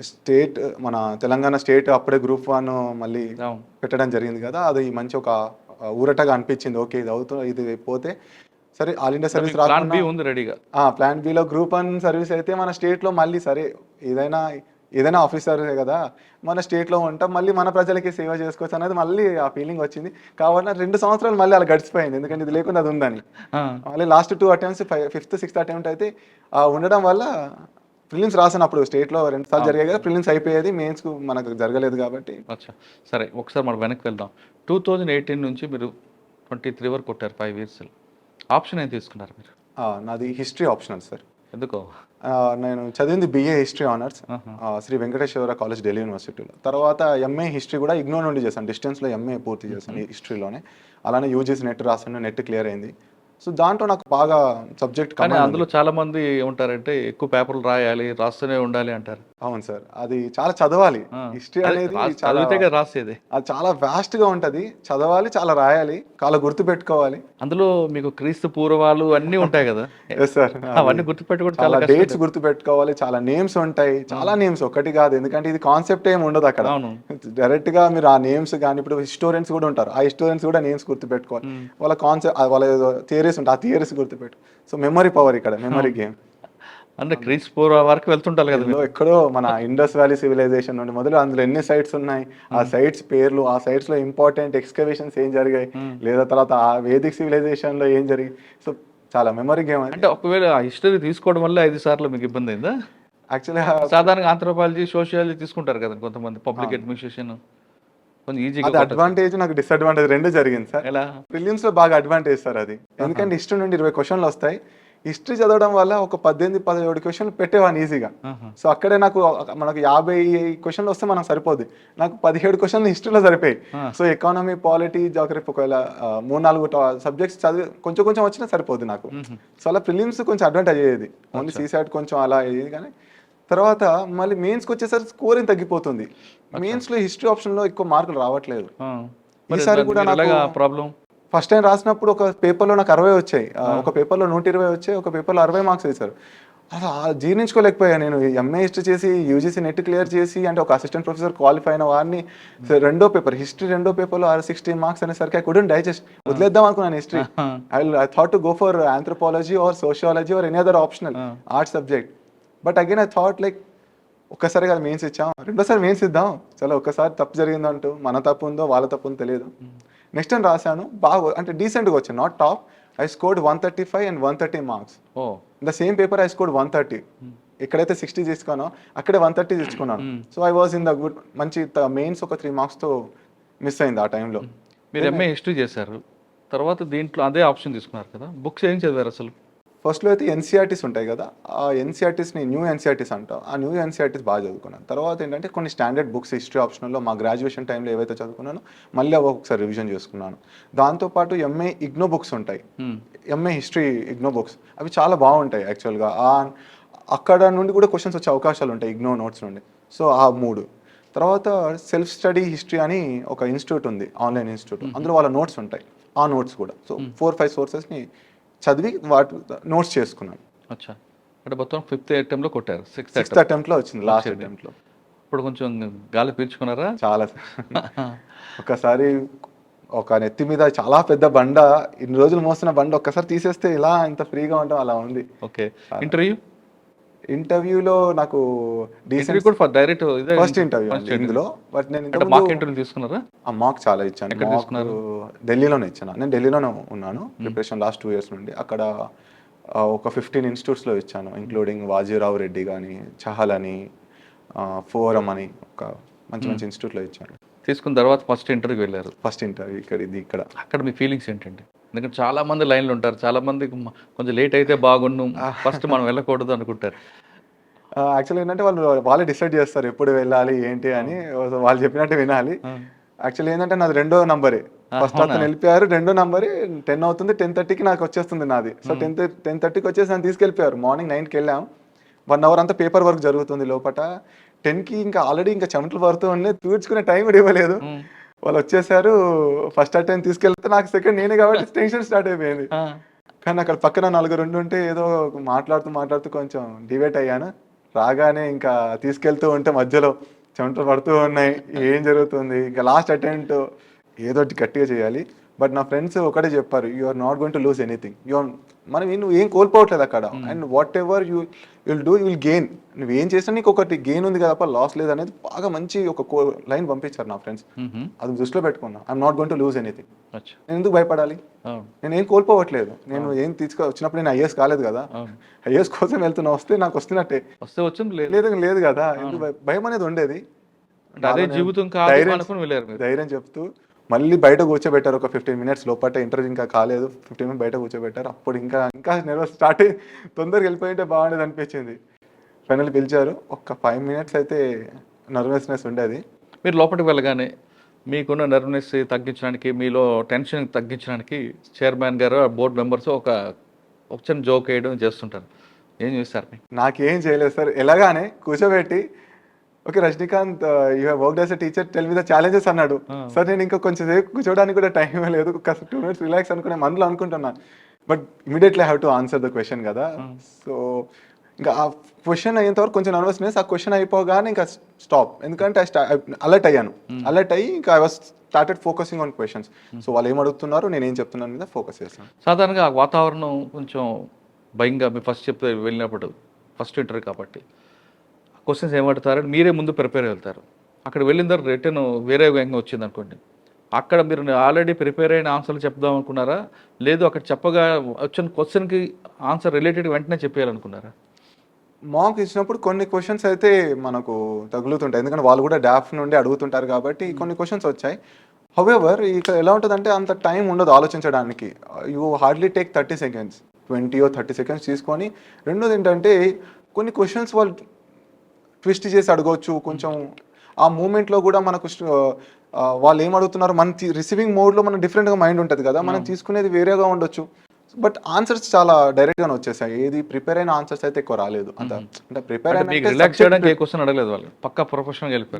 స్టేట్ మన తెలంగాణ స్టేట్ అప్పుడే గ్రూప్ 1 మళ్ళీ అవును. పెట్టడం జరిగింది కదా, అది మంచి ఒక ఊరటగా అనిపించింది. ఓకే, ఇది పోతే సరే ఆల్ ఇండియా సర్వీస్ ప్లాన్ రాకుండా బి ఉంది రెడీగా. ప్లాన్ బిలో గ్రూప్ 1 సర్వీస్ అయితే మన స్టేట్లో మళ్ళీ సరే ఏదైనా ఆఫీసరే కదా, మన స్టేట్లో ఉంటాం, మళ్ళీ మన ప్రజలకి సేవ చేసుకోవచ్చు అనేది మళ్ళీ ఆ ఫీలింగ్ వచ్చింది. కాబట్టి 2 సంవత్సరాలు మళ్ళీ అలా గడిచిపోయింది, ఎందుకంటే ఇది లేకుండా అది ఉందని. మళ్ళీ last 2 attempts 5th 6th attempt అయితే ఉండడం వల్ల ప్రిలిమ్స్ రాసినప్పుడు స్టేట్లో 2 సార్లు జరిగాయి కదా, ప్రిలిమ్స్ అయిపోయేది, మెయిన్స్కు మనకు జరగలేదు కాబట్టి. అచ్చా, సరే ఒకసారి మనం వెనక్కి వెళ్దాం. 2018 నుంచి మీరు 23 వరకు కొట్టారు, 5 years. ఆప్షన్ ఏం తీసుకున్నారు మీరు? నాది హిస్టరీ ఆప్షనల్ సార్. ఎందుకో? నేను చదివింది BA history honours Shri Venkateswara college Delhi యూనివర్సిటీలో. తర్వాత MA హిస్టరీ కూడా ఇగ్నోర్ నుండి చేశాను, డిస్టెన్స్లో MA పూర్తి చేశాను హిస్టరీలోనే. అలానే UGC నెట్ రాసాను, నెట్ క్లియర్ అయింది. సో దాంట్లో నాకు బాగా సబ్జెక్ట్ కానీ అందులో చాలా మంది ఏమంటారంటే ఎక్కువ పేపర్లు రాయాలి, రాస్తూనే ఉండాలి అంటారు. అవును సార్, అది చాలా చదవాలి. హిస్టరీ అనేది రాసేది అది చాలా వాస్ట్ గా ఉంటది, చదవాలి, చాలా రాయాలి, చాలా గుర్తు పెట్టుకోవాలి. అందులో మీకు క్రీస్తు పూర్వాలు అన్నీ ఉంటాయి కదా. సార్ అవన్నీ గుర్తుపెట్టుకోవడం చాలా డేట్స్ గుర్తు పెట్టుకోవాలి, చాలా నేమ్స్ ఉంటాయి, చాలా నేమ్స్ ఒకటి కాదు, ఎందుకంటే ఇది కాన్సెప్ట్ ఏమి ఉండదు అక్కడ. డైరెక్ట్ గా మీరు ఆ నేమ్స్ కానీ, ఇప్పుడు హిస్టోరియన్స్ కూడా ఉంటారు, ఆ హిస్టోరియన్స్ కూడా నేమ్స్ గుర్తు పెట్టుకోవాలి, వాళ్ళ కాన్సెప్ట్ వాళ్ళ థియరీస్ ఉంటాయి, ఆ థియరీస్ గుర్తుపెట్టు. సో మెమరీ పవర్ ఇక్కడ, మెమరీ గేమ్. అంటే క్రీస్తు పూర్వ వరకు వెళ్తుంటారు కదా. ఎక్కడో మన ఇండస్ వ్యాలీ సివిలైజేషన్ నుండి మొదలు అందులో ఎన్ని సైట్స్ ఉన్నాయి, ఆ సైట్స్ పేర్లు, ఆ సైట్స్ లో ఇంపార్టెంట్ ఎక్స్కవేషన్స్ ఏం జరిగాయి, లేదా తర్వాత ఆ వేదిక్ సివిలైజేషన్ లో ఏం జరిగాయి. సో చాలా మెమరీ గేమ్. అంటే ఒకవేళ హిస్టరీ తీసుకోవడం వల్ల 5 సార్లు మీకు ఇబ్బంది అయిందా? యాక్చువల్లీ సాధారణంగా ఆంథ్రోపాలజీ, సోషియాలజీ తీసుకుంటారు కదా కొంతమంది, పబ్లిక్ అడ్మినిస్ట్రేషన్ కొంచెం ఈజీగా. అది అడ్వాంటేజ్, నాకు డిసడ్వాంటేజ్ రెండు జరిగింది సార్. ఎలా? ప్రిలిమ్స్ లో బాగా అడ్వాంటేజ్ సార్ అది, ఎందుకంటే హిస్టరీ నుండి 20 క్వశ్చన్లు వస్తాయి. హిస్టరీ చదవడం వల్ల ఒక 18-17 క్వశ్చన్లు పెట్టేవాడిని ఈజీగా. సో అక్కడే మనకు 50 క్వశ్చన్లు వస్తే మనకు సరిపోద్ది, నాకు 17 క్వశ్చన్లు హిస్టరీలో సరిపోయి. సో ఎకానమీ, పాలిటీ, జాగ్రఫీ ఒకవేళ 3-4 సబ్జెక్ట్స్ చదివి కొంచెం కొంచెం వచ్చినా సరిపోద్ది నాకు. సో అలా ప్రిలిమ్స్ కొంచెం అడ్వాంటేజ్ అయ్యేది, ఓన్లీ సీసాట్ కొంచెం అలా అయ్యేది. కానీ తర్వాత మళ్ళీ మెయిన్స్కి వచ్చేసరికి స్కోరింగ్ తగ్గిపోతుంది. మెయిన్స్లో హిస్టరీ ఆప్షన్లో ఎక్కువ మార్కులు రావట్లేదు. ఈసారి కూడా నాకు ప్రాబ్లం, ఫస్ట్ టైం రాసినప్పుడు ఒక పేపర్లో నాకు 60 వచ్చాయి, ఒక పేపర్లో 120 వచ్చాయి, ఒక పేపర్లో 60 మార్క్స్ వేశారు. అసలు జీర్ణించుకోలేకపోయాను నేను. MA హిస్టరీ చేసి, UGC నెట్ క్లియర్ చేసి, అంటే ఒక అసిస్టెంట్ ప్రొఫెసర్ క్వాలిఫై అయిన వారిని రెండో పేపర్ హిస్టరీ, రెండో పేపర్లో 16 మార్క్స్ అనేసరికి ఐ కుడెంట్ డైజెస్ట్. వదిలేద్దాం అనుకున్నాను history. I thought to go for anthropology are sociology or any other optional arts subject. But again I thought like ఒక్కసారి కదా మెయిన్స్ ఇచ్చాం, రెండోసారి మెయిన్స్ ఇద్దాం, చలో ఒక్కసారి తప్పు జరిగిందంటూ, మన తప్పు ఉందో వాళ్ళ తప్పు ఉందో తెలియదు. నెక్స్ట్ టైం రాశాను, బాగా అంటే డీసెంట్గా వచ్చాను, not top. I scored 135 and 130 marks. The same paper I scored 130. ఎక్కడైతే 60 తీసుకున్నానో అక్కడే 130 తెచ్చుకున్నాను. So I was in the good. మంచి మెయిన్స్ ఒక 3 మార్క్స్తో మిస్ అయింది ఆ టైంలో. మీరు MA హిస్టరీ చేశారు, తర్వాత దీంట్లో అదే ఆప్షన్ తీసుకున్నారు కదా, బుక్స్ ఏం చదివారు అసలు? ఫస్ట్లో అయితే NCERTs ఉంటాయి కదా, ఆ NCERTsని న్యూ NCERTs అంటాం, ఆ న్యూ NCERTs బాగా చదువుకున్నాను. తర్వాత ఏంటంటే కొన్ని స్టాండర్డ్ బుక్స్ హిస్టరీ ఆప్షనల్లో మా గ్రాడ్యుయేషన్ టైంలో ఏవైతే చదువుకున్నానో మళ్ళీ ఒకసారి రివిజన్ చేసుకున్నాను. దాంతోపాటు MA ఇగ్నో బుక్స్ ఉంటాయి, MA హిస్టరీ ఇగ్నో బుక్స్, అవి చాలా బాగుంటాయి యాక్చువల్గా. అక్కడ నుండి కూడా క్వశ్చన్స్ వచ్చే అవకాశాలు ఉంటాయి ఇగ్నో నోట్స్ నుండి. సో ఆ 3. తర్వాత సెల్ఫ్ స్టడీ హిస్టరీ అని ఒక ఇన్స్టిట్యూట్ ఉంది, ఆన్లైన్ ఇన్స్టిట్యూట్, అందులో వాళ్ళ నోట్స్ ఉంటాయి, ఆ నోట్స్ కూడా. సో 4-5 సోర్సెస్ని చదివి వాటి నోట్స్ చేసుకున్నాను. అచ్చా, అంటే మొత్తం 5th అటెంప్ట్లో కొట్టారు, 6th అటెంప్ట్లో వచ్చింది, లాస్ట్ అటెంప్ట్లో. ఇప్పుడు కొంచెం గాలి పీల్చుకున్నారా? చాలా. ఒకసారి ఒక నెత్తి మీద చాలా పెద్ద బండ, ఇన్ని రోజులు మోస్తున్న బండ ఒక్కసారి తీసేస్తే ఇలా ఇంత ఫ్రీగా ఉంటాం, అలా ఉంది. ఓకే. ఇంటర్వ్యూలో నాకు డైరెక్ట్ ఫస్ట్ ఇంటర్వ్యూ ఇందులో. బట్ నేను ఇంటర్వ్యూ తీసుకున్నారా? మాక్ చాలా ఇచ్చాను, ఢిల్లీలోనే ఇచ్చాను. నేను ఢిల్లీలోనే ఉన్నాను ప్రిపరేషన్ లాస్ట్ 2 years నుండి. అక్కడ ఒక 15 ఇన్స్టిట్యూట్స్లో ఇచ్చాను, ఇంక్లూడింగ్ వాజీరావు రెడ్డి కానీ, చహల్ అని, ఫోరం అని, ఒక మంచి మంచి ఇన్స్టిట్యూట్లో ఇచ్చాను. తీసుకున్న తర్వాత ఫస్ట్ ఇంటర్వ్యూకి వెళ్ళారు. ఫస్ట్ ఇంటర్వ్యూ ఇక్కడ. అక్కడ మీ ఫీలింగ్స్ ఏంటండి? ఎందుకంటే చాలా మంది లైన్లో ఉంటారు, చాలా మంది కొంచెం లేట్ అయితే బాగుండు, ఫస్ట్ మనం వెళ్ళకూడదు అనుకుంటారు. యాక్చువల్లీ ఏంటంటే వాళ్ళే డిసైడ్ చేస్తారు ఎప్పుడు వెళ్ళాలి ఏంటి అని, వాళ్ళు చెప్పినట్టు వినాలి. యాక్చువల్లీ ఏంటంటే నాది 2వ నంబరే, ఫస్ట్ అతను వెళ్ళిపోయారు, 2వ నంబరే 10 అవుతుంది, 10:30కి నాకు వచ్చేస్తుంది నాది. సో 10:30కి వచ్చేసి నన్ను తీసుకెళ్ళిపోయారు. మార్నింగ్ 9కి వెళ్ళాం, 1 hour అంతా పేపర్ వర్క్ జరుగుతుంది లోపల. 10కి ఇంకా ఆల్రెడీ ఇంకా చెమటలు పడుతూ ఉండే, తూర్చుకునే టైం ఇవ్వలేదు. వాళ్ళు వచ్చేసారు, ఫస్ట్ అటెంప్ట్ తీసుకెళ్తే నాకు సెకండ్ నేనే కాబట్టి టెన్షన్ స్టార్ట్ అయిపోయింది. కానీ అక్కడ పక్కన నలుగురు ఉంటే ఏదో మాట్లాడుతూ కొంచెం డివేట్ అయ్యాను. రాగానే ఇంకా తీసుకెళ్తూ ఉంటే మధ్యలో చెమటలు పడుతూ ఉన్నాయి. ఏం జరుగుతుంది? ఇంకా లాస్ట్ అటెంప్ట్ ఏదో ఒకటి గట్టిగా చేయాలి. బట్ నా ఫ్రెండ్స్ ఒకటే చెప్పారు, you are not going to lose anything. నువ్వు ఏం కోల్పోవట్లేదు అక్కడ. And whatever will do, you will gain. నువ్వు ఏం చేసినా నీకు ఒకటి గెయిన్ ఉంది కదా, లాస్ లేదు అనేది బాగా మంచి ఒక లైన్ పంపించారు నా ఫ్రెండ్స్. అది దృష్టిలో పెట్టుకున్నా. I'm not going to lose anything. నేను ఎందుకు భయపడాలి? నేను ఏం కోల్పోవట్లేదు. నేను ఏం వచ్చినప్పుడు నేను ఐఏఎస్ కాలేదు కదా, ఐఏఎస్ కోసం వెళ్తున్నా. వస్తే నాకు వస్తున్నట్టే, లేదు కదా. ఎందుకు భయం అనేది ఉండేది. ధైర్యం చెప్తూ మళ్ళీ బయట కూర్చోబెట్టారు. ఒక 15 minutes లోపల ఇంటర్వ్యూ ఇంకా కాలేదు, 15 minutes బయట కూర్చోబెట్టారు. అప్పుడు ఇంకా నెర్వస్ స్టార్ట్ అయ్యి తొందరగా వెళ్ళిపోయింటే బాగుండేది అనిపించింది. ఫైనల్ పిలిచారు. ఒక 5 minutes అయితే నర్వస్నెస్ ఉండేది. మీరు లోపలికి వెళ్ళగానే మీకున్న నర్వస్నెస్ తగ్గించడానికి, మీలో టెన్షన్ తగ్గించడానికి చైర్మన్ గారు, బోర్డు మెంబర్స్ ఒక చిన్న జోక్ వేయడం చేస్తుంటారు. ఏం చేస్తారు? నాకేం చేయలేదు సార్. ఎలాగానే కూర్చోబెట్టి, okay Rajinikanth, you have worked as a teacher, tell me the challenges అన్నాడు. సార్ నేను ఇంకా కొంచెం సేపు కూర్చోడానికి కూడా టైం లేదు, 2 minutes రిలాక్స్ అనుకునే మనలో అనుకుంటున్నాను. But immediately have to answer the question కదా. సో ఇంకా ఆ క్వశ్చన్ అయ్యేంత వరకు కొంచెం నర్వస్నెస్. ఆ క్వశ్చన్ అయిపోగానే ఇంకా స్టాప్. ఎందుకంటే అలర్ట్ అయ్యాను. అలర్ట్ అయ్యి ఇంకా I was started focusing on questions. So వాళ్ళు ఏం అడుగుతున్నారు, నేను ఏం చెప్తున్నాను మీద ఫోకస్ చేస్తాను. సాధారణంగా ఆ వాతావరణం కొంచెం భయంగా, మీరు ఫస్ట్ చెప్తే వెళ్ళినప్పుడు ఫస్ట్ ఇంటర్వ్యూ కాబట్టి క్వశ్చన్స్ ఏమడుతారని మీరే ముందు ప్రిపేర్ వెళ్తారు. అక్కడ వెళ్ళిన తర్వాత రిటర్న్ వేరే విధంగా వచ్చింది అనుకోండి, అక్కడ మీరు ఆల్రెడీ ప్రిపేర్ అయిన ఆన్సర్లు చెప్దాం అనుకున్నారా, లేదు అక్కడ చెప్పగా వచ్చిన క్వశ్చన్కి ఆన్సర్ రిలేటెడ్ వెంటనే చెప్పేయాలనుకున్నారా? మాక్ ఇచ్చినప్పుడు కొన్ని క్వశ్చన్స్ అయితే మనకు తగులుతుంటాయి, ఎందుకంటే వాళ్ళు కూడా డాఫ్ నుండి అడుగుతుంటారు కాబట్టి కొన్ని క్వశ్చన్స్ వచ్చాయి. హౌఎవర్ ఇక్కడ ఎలా ఉంటుందంటే అంత టైం ఉండదు ఆలోచించడానికి. You hardly take 30 seconds, 20 or 30 seconds తీసుకొని. రెండోది ఏంటంటే కొన్ని క్వశ్చన్స్ వాళ్ళు ట్విస్ట్ చేసి అడగవచ్చు. కొంచెం ఆ మూమెంట్లో కూడా మనకు వాళ్ళు ఏం అడుగుతున్నారు, మన రిసీవింగ్ మోడ్లో మనం డిఫరెంట్గా మైండ్ ఉంటుంది కదా, మనం తీసుకునేది వేరేగా ఉండొచ్చు. బట్ ఆన్సర్స్ చాలా డైరెక్ట్గానే వచ్చేసాయి. ఏది ప్రిపేర్ అయిన ఆన్సర్స్ అయితే ఎక్కువ రాలేదు. అంత అంటే ప్రిపేర్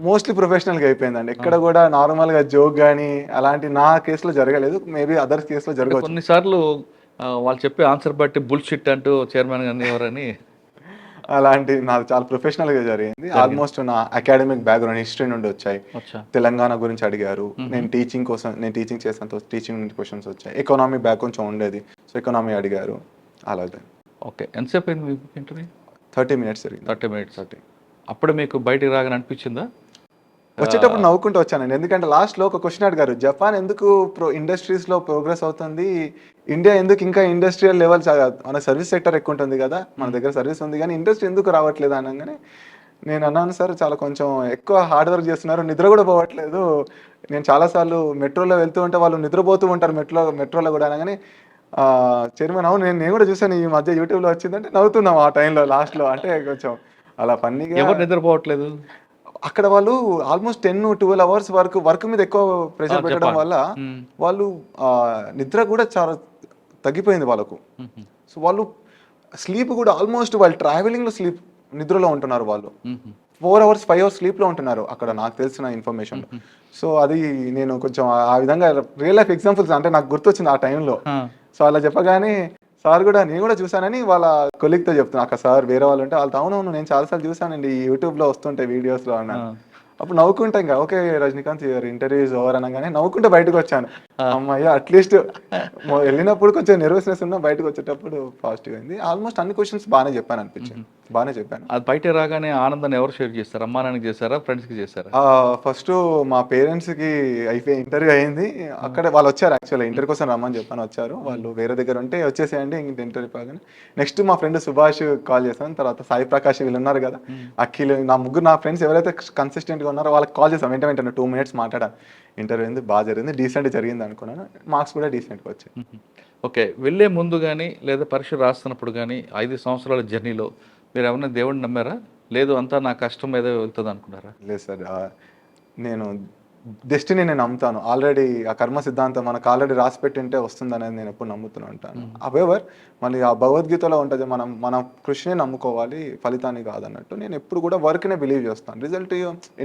మోస్ట్లీ ప్రొఫెషనల్గా అయిపోయిందండి. ఎక్కడ కూడా నార్మల్గా జోక్ కానీ అలాంటి నా కేసులో జరగలేదు. మేబీ అదర్స్ కేసులో జరగవచ్చు. కొన్నిసార్లు వాళ్ళు చెప్పే ఆన్సర్ బట్టి బుల్షిట్ అంటూ చైర్మన్ గారిని ఎవరని అలాంటి నాది చాలా ప్రొఫెషనల్గా జరిగింది. ఆల్మోస్ట్ నా అకాడమిక్ బ్యాక్గ్రౌండ్ హిస్టరీ నుండి వచ్చాయి. తెలంగాణ గురించి అడిగారు. నేను టీచింగ్ చేసాను, టీచింగ్ నుండి క్వశ్చన్స్ వచ్చాయి. ఎకనామీ బ్యాక్ కొంచెం ఉండేది, సో ఎకనామీ అడిగారు. అలాగే. ఓకే, ఎంతసేపు అయింది ఇంటర్వ్యూ? 30 minutes జరిగింది. 30 minutes. అప్పుడు మీకు బయటికి రాగానే అనిపించిందా? వచ్చేటప్పుడు నవ్వుకుంటూ వచ్చానండి. ఎందుకంటే లాస్ట్లో ఒక క్వశ్చన్ అడిగారు, జపాన్ ఎందుకు ఇండస్ట్రీస్లో ప్రోగ్రెస్ అవుతుంది, ఇండియా ఎందుకు ఇంకా ఇండస్ట్రియల్ లెవెల్, మన సర్వీస్ సెక్టర్ ఎక్కువ ఉంటుంది కదా, మన దగ్గర సర్వీస్ ఉంది కానీ ఇండస్ట్రీ ఎందుకు రావట్లేదు అనగానే నేను అన్నాను, సార్ చాలా కొంచెం ఎక్కువ హార్డ్ వర్క్ చేస్తున్నారు, నిద్ర కూడా పోవట్లేదు. నేను చాలాసార్లు మెట్రోలో వెళ్తూ ఉంటే వాళ్ళు నిద్రపోతూ ఉంటారు మెట్రోలో కూడా అనగానే, చైర్మన్ అవును నేను కూడా చూసాను ఈ మధ్య యూట్యూబ్లో వచ్చిందంటే నవ్వుతున్నాం ఆ టైంలో లాస్ట్లో. అంటే కొంచెం అలా ఫన్నీగా. ఎవరు నిద్రపోవట్లేదు అక్కడ? వాళ్ళు ఆల్మోస్ట్ 10 to 12 hours వర్క్ మీద ఎక్కువ ప్రెషర్ పెట్టడం వల్ల వాళ్ళు నిద్ర కూడా చాలా తగ్గిపోయింది వాళ్ళకు. సో వాళ్ళు స్లీప్ కూడా ఆల్మోస్ట్ వాళ్ళు ట్రావెలింగ్లో నిద్రలో ఉంటున్నారు. వాళ్ళు 4 hours 5 hours స్లీప్లో ఉంటున్నారు అక్కడ, నాకు తెలిసిన ఇన్ఫర్మేషన్. సో అది నేను కొంచెం ఆ విధంగా రియల్ లైఫ్ ఎగ్జాంపుల్స్ అంటే నాకు గుర్తొచ్చింది ఆ టైంలో. సో అలా చెప్పగానే సార్ కూడా నేను కూడా చూసానని వాళ్ళ కొలీగ్తో చెప్తున్నా. అక్కడ సార్ వేరే వాళ్ళు ఉంటే వాళ్ళతో అవునవును నేను చాలాసార్లు చూసానండి యూట్యూబ్లో వస్తుంటాయి వీడియోస్లో అన్నాను. అప్పుడు నవ్వుకుంటా ఇంకా okay Rajinikanth interview is over అనగానే నవ్వుకుంటే బయటకు వచ్చాను. అమ్మాయి అట్లీస్ట్ వెళ్ళినప్పుడు కొంచెం నెర్వస్నెస్ ఉన్నా బయటకు వచ్చేటప్పుడు పాజిటివ్ అయింది. ఆల్మోస్ట్ అన్ని క్వశ్చన్స్ బాగానే చెప్పాను అనిపించింది. బాగానే చెప్పాను. అది బయట రాగానే ఆనందాన్ని ఎవరు షేర్ చేస్తారు? అమ్మా నాన్నకి చేశారా, ఫ్రెండ్స్కి చేశారా? ఫస్ట్ మా పేరెంట్స్కి అయిపోయి ఇంటర్వ్యూ అయింది. అక్కడ వాళ్ళు వచ్చారు, యాక్చువల్గా ఇంటర్వ్యూ కోసం రమ్మని చెప్పాను, వచ్చారు. వాళ్ళు వేరే దగ్గర ఉంటే వచ్చేసేయండి ఇంక ఇంటర్వ్యూ కాగానే. నెక్స్ట్ మా ఫ్రెండ్ సుభాష్ కాల్ చేశాను, తర్వాత సాయి ప్రకాష్ వీళ్ళు ఉన్నారు కదా, అఖిల్, నా ఫ్రెండ్స్ ఎవరైతే కన్సిస్టెంట్గా ఉన్నారో వాళ్ళకి కాల్ చేసాం. వెంటనే 2 minutes మాట్లాడాను. ఇంటర్వ్యూ అయింది, బాగా జరిగింది, డీసెంట్ జరిగింది అనుకున్నాను. మార్క్స్ కూడా డీసెంట్గా వచ్చాయి. ఓకే, వెళ్ళే ముందు కానీ లేదా పరీక్ష రాస్తున్నప్పుడు కానీ 5 సంవత్సరాల జర్నీలో మీరు ఏమన్నా దేవుడిని నమ్మారా, లేదు అంతా నా కష్టం ఏదో వెళ్తుంది అనుకున్నారా? లేదు సార్, నేను డెస్టినీ నేను నమ్ముతాను. ఆల్రెడీ ఆ కర్మ సిద్ధాంతం మనకు ఆల్రెడీ రాసి పెట్టింటే వస్తుంది అనేది నేను ఎప్పుడు నమ్ముతూనే ఉంటాను. అవెవర్ మళ్ళీ ఆ భగవద్గీతలో ఉంటుంది, మన కృషిని నమ్ముకోవాలి, ఫలితాన్ని కాదన్నట్టు. నేను ఎప్పుడు కూడా వర్క్నే బిలీవ్ చేస్తాను. రిజల్ట్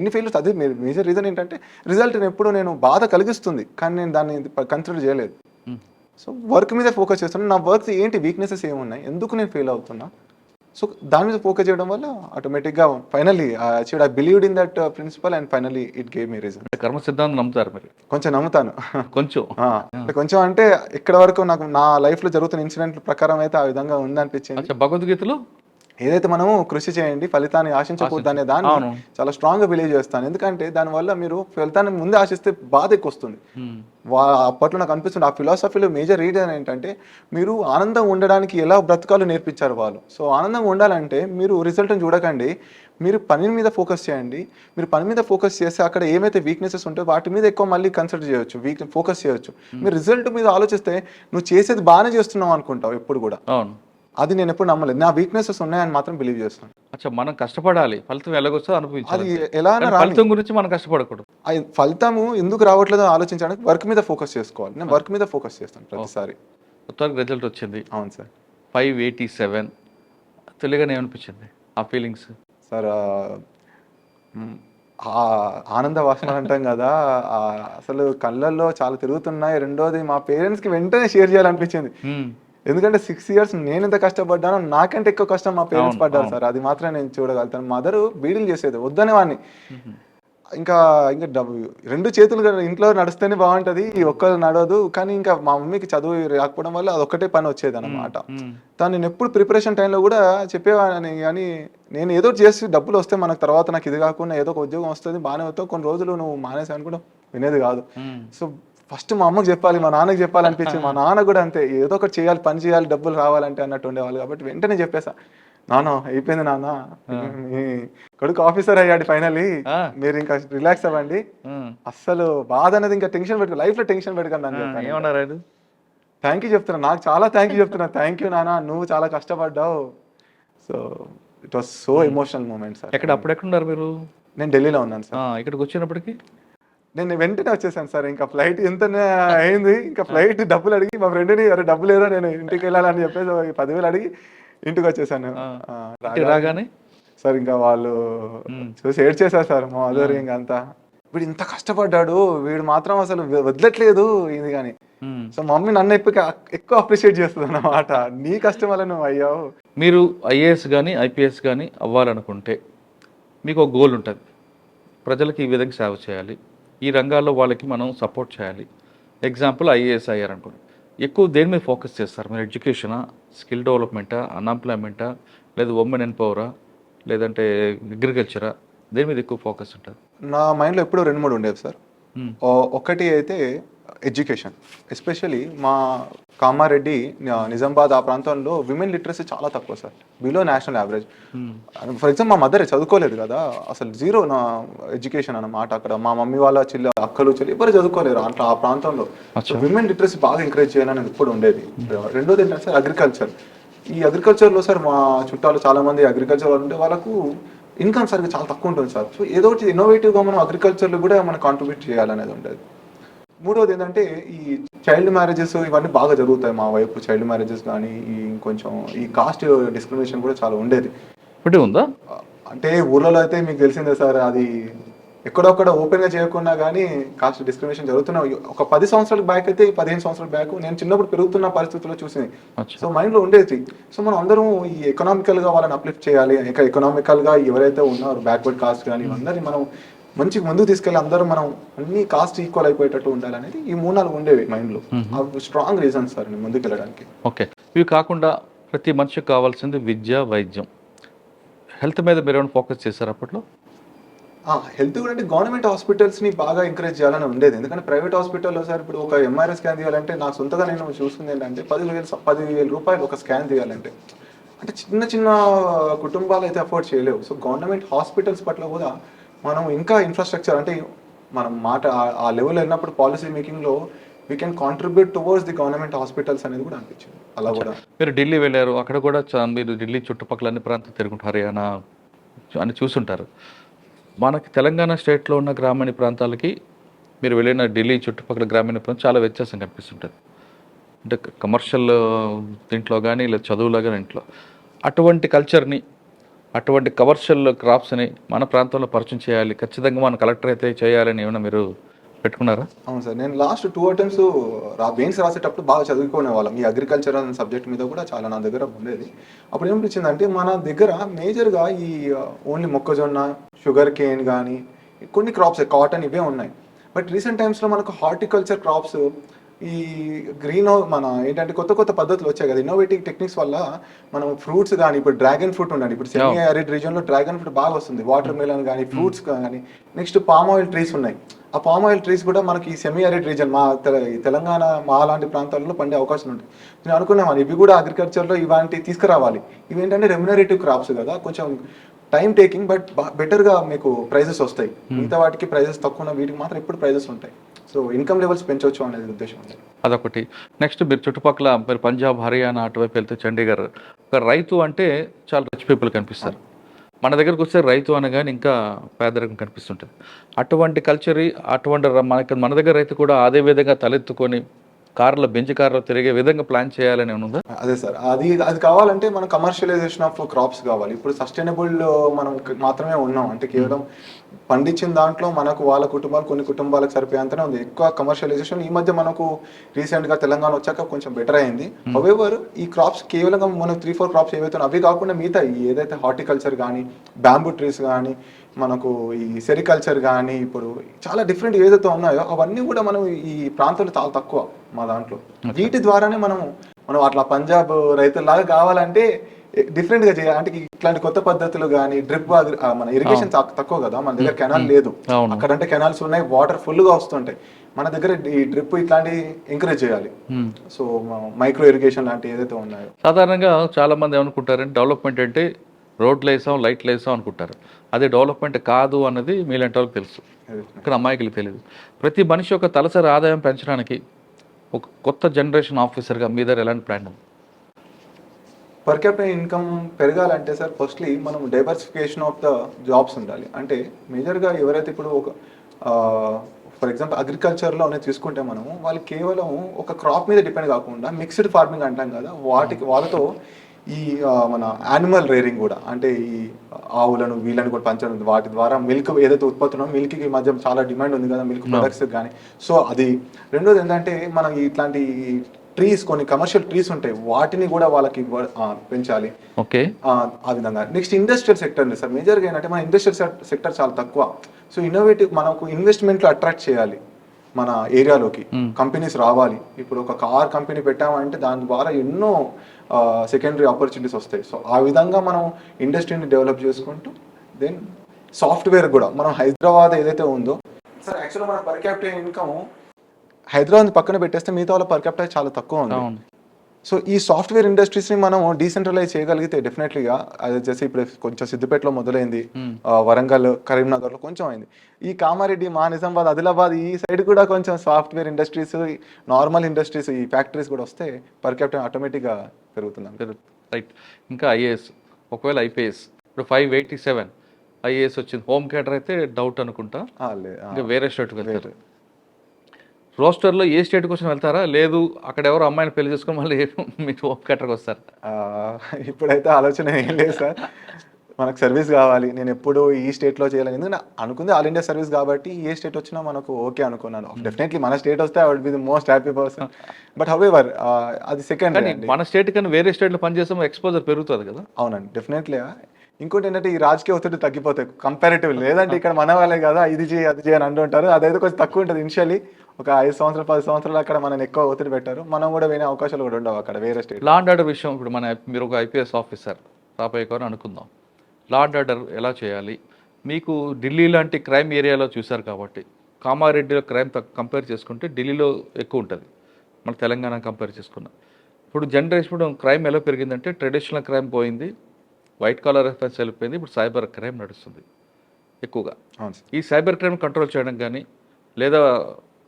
ఎన్ని ఫెయిల్స్, అదే మేజర్ రీజన్ ఏంటంటే రిజల్ట్ని ఎప్పుడు నేను బాధ కలిగిస్తుంది కానీ నేను దాన్ని కన్సిడర్ చేయలేదు. సో వర్క్ మీద ఫోకస్ చేస్తున్నాను. నా వర్క్ ఏంటి, వీక్నెసెస్ ఏమున్నాయి, ఎందుకు నేను ఫెయిల్ అవుతున్నా, సో దాని మీద ఫోకస్ చేయడం వల్ల ఆటోమేటిక్గా finally I believed in that principle and finally it gave me reason. అంటే కర్మ సిద్ధాంతం నమ్ముతారు మీరు? కొంచెం నమ్ముతాను. కొంచెం అంటే కొంచెం అంటే ఇక్కడ వరకు నాకు నా లైఫ్లో జరుగుతున్న ఇన్సిడెంట్ ప్రకారం అయితే ఆ విధంగా ఉందనిపించింది. భగవద్గీతలో ఏదైతే మనము కృషి చేయండి ఫలితాన్ని ఆశించకూడదు అనే దాన్ని చాలా స్ట్రాంగ్గా బిలీవ్ చేస్తాను. ఎందుకంటే దానివల్ల మీరు ఫలితాన్ని ముందే ఆశిస్తే బాధ ఎక్కువ వస్తుంది. అప్పట్లో నాకు అనిపిస్తుంది ఆ ఫిలాసఫీలో మేజర్ రీజన్ ఏంటంటే మీరు ఆనందంగా ఉండడానికి ఎలా బ్రతకాలో నేర్పించారు వాళ్ళు. సో ఆనందంగా ఉండాలంటే మీరు రిజల్ట్ని చూడకండి, మీరు పని మీద ఫోకస్ చేయండి. మీరు పని మీద ఫోకస్ చేస్తే అక్కడ ఏమైతే వీక్నెసెస్ ఉంటాయో వాటి మీద ఎక్కువ మళ్ళీ కన్సిడర్ చేయొచ్చు, ఫోకస్ చేయొచ్చు. మీరు రిజల్ట్ మీద ఆలోచిస్తే నువ్వు చేసేది బాగానే చేస్తున్నావు అనుకుంటావు ఎప్పుడు కూడా. అది నేను ఎప్పుడు నమ్మలేదు. నా వీక్నెసెస్ ఉన్నాయని మాత్రం బిలీవ్ చేస్తాను. అచ్చా, మనం కష్టపడాలి, ఫలితం ఎలాగొస్తుందో అనుభవించాలి. అది ఎలా ఫలితం గురించి మనం కష్టపడకూడదు. ఫలితము ఎందుకు రావట్లేదో ఆలోచించడానికి వర్క్ మీద ఫోకస్ చేసుకోవాలి. నేను వర్క్ మీద ఫోకస్ చేస్తాను ప్రతిసారి. మొత్తానికి రిజల్ట్ వచ్చింది. అవును సార్. 587 తెలియగానే ఏమనిపించింది ఆ ఫీలింగ్స్? సార్ ఆనంద వాసన అంటాం కదా, అసలు కళ్ళల్లో చాలా తిరుగుతున్నాయి. రెండోది మా పేరెంట్స్కి వెంటనే షేర్ చేయాలనిపించింది. ఎందుకంటే 6 years నేను ఎంత కష్టపడ్డానో నాకంటే ఎక్కువ కష్టం మా పేరెంట్స్ పడ్డారు సార్. అది మాత్రం నేను చూడగలుగుతాను. మదరు బీడీలు చేసేది, వద్దనే వాడిని. ఇంకా రెండు చేతులు ఇంట్లో నడుస్తేనే బాగుంటుంది, ఈ ఒక్కరు నడవదు. కానీ ఇంకా మా మమ్మీకి చదువు రాకపోవడం వల్ల అదొక్కటే పని వచ్చేది అనమాట. తను నేను ఎప్పుడు ప్రిపరేషన్ టైంలో కూడా చెప్పేవాడిని, కానీ నేను ఏదో చేసి డబ్బులు వస్తే మనకు తర్వాత నాకు ఇది కాకుండా ఏదో ఒక ఉద్యోగం వస్తుంది, బాగానే వస్తావు, కొన్ని రోజులు నువ్వు మానేసి అని కూడా వినేది కాదు. సో ఫస్ట్ మా అమ్మకి చెప్పాలి, మా నాన్నకి చెప్పాలనిపించింది. మా నాన్న కూడా అంతే, ఏదో ఒకటి చేయాలి, పని చేయాలి, డబ్బులు రావాలంటే అన్నట్టు ఉండేవాళ్ళు. కాబట్టి వెంటనే చెప్పేసా, నాన్న అయిపోయింది నాన్న, మీ కొడుకు ఆఫీసర్ అయ్యాడు ఫైనల్లీ, మీరు ఇంకా రిలాక్స్ అవ్వండి, అస్సలు బాధ అనేది ఇంకా టెన్షన్ పెట్టుకో, లైఫ్ లో టెన్షన్ పెట్టుకోండి అని చెప్పాను. థ్యాంక్ యూ చెప్తున్నా, నాకు చాలా థ్యాంక్ యూ చెప్తున్నా. థ్యాంక్ యూ నాన్న, నువ్వు చాలా కష్టపడ్డావు. So it was so emotional moment sir. అప్పుడెక్కడున్నారు మీరు? నేను ఢిల్లీలో ఉన్నాను సార్. ఇక్కడికి వచ్చినప్పటికి నేను వెంటనే వచ్చేసాను సార్. ఇంకా ఫ్లైట్ ఎంత అయింది, ఇంకా ఫ్లైట్ డబ్బులు అడిగి మా ఫ్రెండ్ని, అరే డబ్బులు ఏదో నేను ఇంటికి వెళ్ళాలని చెప్పేసి 10,000 అడిగి ఇంటికి వచ్చేసాను. రాగానే సార్ ఇంకా వాళ్ళు చూసి ఏడ్ చేశారు సార్ మా మదర్. ఇంకా అంతా వీడు ఇంత కష్టపడ్డాడు, వీడు మాత్రం అసలు వదలట్లేదు ఇది కానీ. సో మమ్మీ నన్ను ఎక్కువ అప్రిషియేట్ చేస్తుంది అన్నమాట, నీ కష్టం వల్ల నువ్వు అయ్యావు. మీరు ఐఏఎస్ కానీ ఐపీఎస్ కానీ అవ్వాలనుకుంటే మీకు ఒక గోల్ ఉంటుంది, ప్రజలకి ఈ విధంగా సేవ చేయాలి, ఈ రంగాల్లో వాళ్ళకి మనం సపోర్ట్ చేయాలి. ఎగ్జాంపుల్ ఐఏఎస్ అయ్యారనుకోండి, ఎక్కువ దేని మీద ఫోకస్ చేస్తారు మీరు? ఎడ్యుకేషనా, స్కిల్ డెవలప్మెంటా, అన్ఎంప్లాయ్మెంటా, లేదా ఉమెన్ ఎంపవరా, లేదంటే అగ్రికల్చరా, దేని మీద ఎక్కువ ఫోకస్ ఉంటుంది? నా మైండ్లో ఎప్పుడూ 2-3 ఉండేవి సార్. ఒకటి అయితే ఎడ్యుకేషన్, ఎస్పెషలీ మా కామారెడ్డి, నిజామాబాద్ ఆ ప్రాంతంలో విమెన్ లిటరసీ చాలా తక్కువ sir, below national average. For example మా మదర్ చదువుకోలేదు కదా, అసలు జీరో నా ఎడ్యుకేషన్ అన్నమాట. అక్కడ మా మమ్మీ వాళ్ళ అక్కలు చెల్లి ఎవరు చదువుకోలేరు అట్లా ఆ ప్రాంతంలో. విమెన్ లిటరసీ బాగా ఎంకరేజ్ చేయాలని ఎప్పుడు ఉండేది. రెండోది ఏంటంటే సార్ అగ్రికల్చర్. ఈ అగ్రికల్చర్లో సార్ మా చుట్టాలు చాలా మంది అగ్రికల్చర్ వాళ్ళు ఉంటే వాళ్ళకు ఇన్కమ్ సరిగ్గా చాలా తక్కువ ఉంటుంది సార్. సో ఏదో ఒకటి ఇన్నోవేటివ్గా మనం అగ్రికల్చర్లో కూడా మనం కాంట్రిబ్యూట్ చేయాలనేది ఉండేది. మూడోది ఏంటంటే ఈ చైల్డ్ మ్యారేజెస్ ఇవన్నీ బాగా జరుగుతాయి మా వైపు. చైల్డ్ మ్యారేజెస్ కానీ కొంచెం ఈ కాస్ట్ డిస్క్రిమినేషన్ కూడా చాలా ఉండేది. ఇప్పుడు ఉందా అంటే ఊర్లలో అయితే మీకు తెలిసిందే సార్, అది ఎక్కడొక్కడ ఓపెన్గా చేయకుండా కానీ కాస్ట్ డిస్క్రిమినేషన్ జరుగుతున్నాయి. ఒక 10 సంవత్సరాల బ్యాక్ అయితే, 15 సంవత్సరాల బ్యాక్ నేను చిన్నప్పుడు పెరుగుతున్న పరిస్థితుల్లో చూసింది. సో మైండ్లో ఉండేది. సో మనం అందరం ఈ ఎకనామికల్గా వాళ్ళని అప్లిఫ్ట్ చేయాలి, ఇంకా ఎకనామికల్గా ఎవరైతే ఉన్నారో బ్యాక్వర్డ్ కాస్ట్ కానీ అందరినీ మనం మంచిగా ముందుకు తీసుకెళ్ళి అందరూ మనం అన్ని కాస్ట్ ఈక్వల్ అయిపోయేటట్టు ఉండాలనేది ఈ 3-4 ఉండేవి మైండ్లో. స్ట్రాంగ్ రీజన్స్ సార్ నేను ముందుకు వెళ్ళడానికి. ఓకే, ఇవి కాకుండా ప్రతి మనిషికి కావాల్సింది విద్య, వైద్యం, హెల్త్ మీద మీరు ఏమైనా ఫోకస్ చేశారు అప్పట్లో? హెల్త్ కూడా అంటే గవర్నమెంట్ హాస్పిటల్స్ని బాగా ఎంకరేజ్ చేయాలని ఉండేది. ఎందుకంటే ప్రైవేట్ హాస్పిటల్లో సార్ ఇప్పుడు ఒక ఎంఆర్ఐ స్కాన్ తీయాలంటే నాకు సొంతగా నేను చూస్తుంది ఏంటంటే 10,000 రూపాయలు ఒక స్కాన్ తీయాలంటే. అంటే చిన్న చిన్న కుటుంబాలు అయితే అఫోర్డ్ చేయలేవు. సో గవర్నమెంట్ హాస్పిటల్స్ పట్ల కూడా మనం ఇంకా ఇన్ఫ్రాస్ట్రక్చర్ అంటే మనం మాట ఆ లెవెల్ వెళ్ళినప్పుడు పాలసీ మేకింగ్లో we can contribute towards the government hospitals అనేది కూడా అనిపించింది. అలా కూడా మీరు ఢిల్లీ వెళ్ళారు, అక్కడ కూడా మీరు ఢిల్లీ చుట్టుపక్కల అన్ని ప్రాంతాలు తిరుగుంటారు, హర్యానా అని చూసుంటారు. మనకి తెలంగాణ స్టేట్లో ఉన్న గ్రామీణ ప్రాంతాలకి మీరు వెళ్ళిన ఢిల్లీ చుట్టుపక్కల గ్రామీణ ప్రాంతం చాలా వ్యత్యాసం కనిపిస్తుంటుంది. అంటే కమర్షియల్ దీంట్లో కానీ లేదా చదువులో కానీ ఇంట్లో అటువంటి కల్చర్ని, అటువంటి కమర్షియల్ క్రాప్స్ని మన ప్రాంతంలో పరిచయం చేయాలి, ఖచ్చితంగా మన కలెక్టర్ అయితే చేయాలని ఏమైనా మీరు పెట్టుకున్నారా? అవును సార్, నేను లాస్ట్ 2 అటెంప్ట్స్ మెయిన్స్ రాసేటప్పుడు బాగా చదువుకునే వాళ్ళం. ఈ అగ్రికల్చర్ అనే సబ్జెక్ట్ మీద కూడా చాలా నా దగ్గర ఉండేది. అప్పుడు ఏమనిపించిందంటే మన దగ్గర మేజర్గా ఈ ఓన్లీ మొక్కజొన్న, షుగర్ కేన్ కానీ కొన్ని క్రాప్స్, కాటన్ ఇవే ఉన్నాయి. బట్ రీసెంట్ టైమ్స్లో మనకు హార్టికల్చర్ క్రాప్స్, ఈ గ్రీన్ మన ఏంటంటే కొత్త కొత్త పద్ధతులు వచ్చాయి కదా, ఇన్నోవేటివ్ టెక్నిక్స్ వల్ల మనం ఫ్రూట్స్ కానీ, ఇప్పుడు డ్రాగన్ ఫ్రూట్ ఉండండి, ఇప్పుడు సెమీ ఆరిడ్ రీజియన్లో డ్రాగన్ ఫ్రూట్ బాగా వస్తుంది, వాటర్ మెలన్ కానీ, ఫ్రూట్స్ కానీ, నెక్స్ట్ పామ్ ఆయిల్ ట్రీస్ ఉన్నాయి. ఆ పామ్ ఆయిల్ ట్రీస్ కూడా మనకి సెమీ ఆరిడ్ రీజన్ ఈ తెలంగాణ మా లాంటి ప్రాంతాల్లో పండే అవకాశం ఉంటుంది. నేను అనుకున్నాను ఇవి కూడా అగ్రికల్చర్లో ఇలాంటి తీసుకురావాలి. ఇవి ఏంటంటే రెమ్యునరేటివ్ క్రాప్స్ కదా, కొంచెం టైం టేకింగ్, బట్ బెటర్గా మీకు ప్రైజెస్ వస్తాయి. మిగతా వాటికి ప్రైజెస్ తక్కువ, వీటికి మాత్రం ఎప్పుడు ప్రైజెస్ ఉంటాయి. సో ఇన్కమ్ లెవెల్స్ పెంచవచ్చు అనేది ఉద్దేశం ఉంది. అదొకటి. నెక్స్ట్ మీరు చుట్టుపక్కల మీరు పంజాబ్, హర్యానా అటువైపు వెళ్తే చండీగఢ్, ఒక రైతు అంటే చాలా రిచ్ పీపుల్ కనిపిస్తారు. మన దగ్గరకు వస్తే రైతు అనగానే ఇంకా పేదరికం కనిపిస్తుంటుంది. అటువంటి కల్చర్, అటువంటి మన దగ్గర రైతు కూడా అదే విధంగా తలెత్తుకొని కార్లో, బెంచ్ కార్లో తిరిగే విధంగా ప్లాన్ చేయాలని ఉందా? అదే సార్, అది కావాలంటే మనం కమర్షియలైజేషన్ ఆఫ్ క్రాప్స్ కావాలి. ఇప్పుడు సస్టైనబుల్ మనం మాత్రమే ఉన్నాం అంటే కేవలం పండించిన దాంట్లో మనకు వాళ్ళ కుటుంబాలు, కొన్ని కుటుంబాలకు సరిపోయేంతనే ఉంది. ఎక్కువ కమర్షియలైజేషన్ ఈ మధ్య మనకు రీసెంట్గా తెలంగాణ వచ్చాక కొంచెం బెటర్ అయింది. హౌవెవర్ ఈ క్రాప్స్ కేవలం మనకు 3-4 క్రాప్స్ ఏవైతే అవి కాకుండా మిగతా ఏదైతే హార్టికల్చర్ కానీ, బ్యాంబూ ట్రీస్ కానీ, మనకు ఈ సెరికల్చర్ కానీ, ఇప్పుడు చాలా డిఫరెంట్ ఏదైతే ఉన్నాయో అవన్నీ కూడా మనం ఈ ప్రాంతంలో చాలా తక్కువ మా దాంట్లో. వీటి ద్వారానే మనం అట్లా పంజాబ్ రైతుల్లాగా కావాలంటే డిఫరెంట్గా చేయాలి. అంటే ఇట్లాంటి కొత్త పద్ధతులు కానీ, డ్రిప్ మన ఇరిగేషన్ తక్కువ కదా, మన దగ్గర కెనాల్ లేదు. అక్కడంటే కెనాల్స్ ఉన్నాయి, వాటర్ ఫుల్గా వస్తుంటాయి. మన దగ్గర ఈ డ్రిప్ ఇట్లాంటి ఎంకరేజ్ చేయాలి. సో మైక్రో ఇరిగేషన్ లాంటి ఏదైతే ఉన్నాయో. సాధారణంగా చాలా మంది ఏమనుకుంటారంటే డెవలప్మెంట్ అంటే రోడ్లు వేసాం, లైట్లు వేసాం అనుకుంటారు. అదే డెవలప్మెంట్ కాదు అన్నది మీలాంటి వాళ్ళకి తెలుసు, ఇక్కడ అమ్మాయికి తెలియదు. ప్రతి మనిషి యొక్క తలసరి ఆదాయం పెంచడానికి ఒక కొత్త జనరేషన్ ఆఫీసర్గా మీ దగ్గర ఎలాంటి ప్లాన్ ఉంది? పర్ క్యాపిటల్ ఇన్కమ్ పెరగాలంటే సార్, ఫస్ట్లీ మనం డైవర్సిఫికేషన్ ఆఫ్ ద జాబ్స్ ఉండాలి. అంటే మేజర్గా ఎవరైతే ఇప్పుడు ఒక ఫర్ ఎగ్జాంపుల్ అగ్రికల్చర్లోనే తీసుకుంటే మనము వాళ్ళు కేవలం ఒక క్రాప్ మీద డిపెండ్ కాకుండా మిక్స్డ్ ఫార్మింగ్ అంటాం కదా, వాళ్ళతో ఈ మన యానిమల్ రేరింగ్ కూడా, అంటే ఈ ఆవులను వీళ్ళని కూడా పెంచడం, వాటి ద్వారా మిల్క్ ఏదైతే ఉత్పత్తున్నో మిల్క్కి మధ్య చాలా డిమాండ్ ఉంది కదా, మిల్క్ ప్రొడక్ట్స్ కానీ. సో అది. రెండోది ఏంటంటే మనం ఇట్లాంటి ట్రీస్, కొన్ని కమర్షియల్ ట్రీస్ ఉంటాయి, వాటిని కూడా వాళ్ళకి పెంచాలి. ఓకే, ఆ విధంగా. నెక్స్ట్ ఇండస్ట్రియల్ సెక్టర్ సార్, మేజర్గా ఏంటంటే మన ఇండస్ట్రియల్ సెక్టర్ చాలా తక్కువ. సో ఇన్నోవేటివ్ మనకు ఇన్వెస్ట్మెంట్లు అట్రాక్ట్ చేయాలి మన ఏరియాలోకి, కంపెనీస్ రావాలి. ఇప్పుడు ఒక కార్ కంపెనీ పెట్టామంటే దాని ద్వారా ఎన్నో సెకండరీ ఆపర్చునిటీస్ వస్తాయి. సో ఆ విధంగా మనం ఇండస్ట్రీని డెవలప్ చేసుకుంటూ, దెన్ సాఫ్ట్వేర్ కూడా మనం హైదరాబాద్ ఏదైతే ఉందో సార్, యాక్చువల్గా మన పర్ క్యాపిటల్ ఇన్కమ్ హైదరాబాద్ పక్కన పెట్టేస్తే మిగతా వాళ్ళ పర్ క్యాపిటల్ చాలా తక్కువ ఉంది. సో ఈ సాఫ్ట్వేర్ ఇండస్ట్రీస్ని మనం డీసెంట్రలైజ్ చేయగలిగితే డెఫినెట్లీగా, అది వచ్చేసి ఇప్పుడు కొంచెం సిద్దిపేటలో మొదలైంది, వరంగల్, కరీంనగర్లో కొంచెం అయింది. ఈ కామారెడ్డి, మా నిజామాబాద్, ఆదిలాబాద్ ఈ సైడ్ కూడా కొంచెం సాఫ్ట్వేర్ ఇండస్ట్రీస్, నార్మల్ ఇండస్ట్రీస్, ఈ ఫ్యాక్టరీస్ కూడా వస్తే పర్ క్యాపిటల్ ఆటోమేటిక్గా పెరుగుతుంది. రైట్. ఇంకా ఐఏఎస్, ఒకవేళ ఐపీఎస్ ఇప్పుడు 587 ఐఏఎస్ వచ్చింది, హోమ్ కేటర్ అయితే డౌట్ అనుకుంటా, ఇంకా వేరే స్టేట్కి వెళ్తారు. రోస్టర్లో ఏ స్టేట్ కోసం వెళ్తారా, లేదు అక్కడ ఎవరు అమ్మాయిని పెళ్లి చేసుకుని మళ్ళీ మీరు హోమ్ కేటర్కి వస్తారు? ఇప్పుడైతే ఆలోచన ఏం లేదు సార్, మనకు సర్వీస్ కావాలి. నేను ఎప్పుడు ఈ స్టేట్లో చేయాలని ఎందుకంటే అనుకుంది ఆల్ ఇండియా సర్వీస్ కాబట్టి ఏ స్టేట్ వచ్చినా మనకు ఓకే అనుకున్నాను. డెఫినెట్లీ మన స్టేట్ వస్తే I would be the most happy person. But however అది సెకండ్. మన స్టేట్ కన్నా వేరే స్టేట్లో పనిచేస్తే ఎక్స్పోజర్ పెరుగుతుంది కదా. అవునండి, డెఫినెట్లీ. ఇంకోటి ఏంటంటే ఈ రాజకీయ ఒత్తిడి తగ్గిపోతాయి కంపారిటివ్లీ. లేదంటే ఇక్కడ మన వాళ్ళే కదా, ఇది చేయి అది చేయి అని అంటుంటారు. అదైతే కొంచెం తక్కువ ఉంటుంది ఇనిషియలీ. ఒక 5 సంవత్సరాలు 10 సంవత్సరాలు అక్కడ మనం ఎక్కువ ఒత్తిడి పెట్టారు, మనం కూడా వినే అవకాశాలు కూడా ఉండవు అక్కడ వేరే స్టేట్. లా అండ్ ఆర్డర్ విషయం, ఇప్పుడు మీరు ఒక ఐపీఎస్ ఆఫీసర్ రాబోయేవారు అనుకుందాం, లా అండ్ ఆర్డర్ ఎలా చేయాలి? మీకు ఢిల్లీ లాంటి క్రైమ్ ఏరియాలో చూశారు కాబట్టి, కామారెడ్డిలో క్రైమ్ కంపేర్ చేసుకుంటే ఢిల్లీలో ఎక్కువ ఉంటుంది మన తెలంగాణ కంపేర్ చేసుకున్నాం. ఇప్పుడు జనరేషన్ క్రైమ్ ఎలా పెరిగిందంటే ట్రెడిషనల్ క్రైమ్ పోయింది, వైట్ కాలర్ అఫెన్స్ వెళ్ళిపోయింది, ఇప్పుడు సైబర్ క్రైమ్ నడుస్తుంది ఎక్కువగా. ఈ సైబర్ క్రైమ్ కంట్రోల్ చేయడం కానీ, లేదా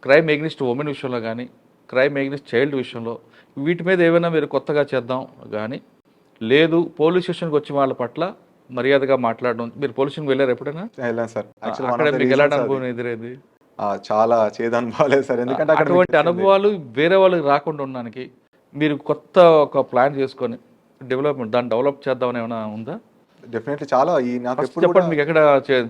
క్రైమ్ ఎగ్నిస్ట్ ఉమెన్ విషయంలో కానీ, క్రైమ్ ఎగ్నిస్ట్ చైల్డ్ విషయంలో, వీటి మీద ఏమైనా మీరు కొత్తగా చేద్దాం కానీ, లేదు పోలీస్ స్టేషన్కి వచ్చిన వాళ్ళ పట్ల మర్యాదగా మాట్లాడడం. మీరు పోలీస్ స్టేషన్కి వెళ్ళారు ఎప్పుడైనా? వెళ్ళాను సార్. అక్కడ మీకు ఎలాంటి అనుభవం ఎదురైంది? చాలా చేదు అనుభవాలేదు సార్, ఎందుకంటే అటువంటి అనుభవాలు వేరే వాళ్ళకి రాకుండా ఉండడానికి మీరు కొత్త ఒక ప్లాన్ చేసుకొని దాన్ని డెవలప్ చేద్దామని ఏమైనా ఉందా? డెఫినెట్లీ చాలా నాకు ఫస్ట్ ఎప్పుడు కూడా చెప్పండి, మీకు ఎక్కడ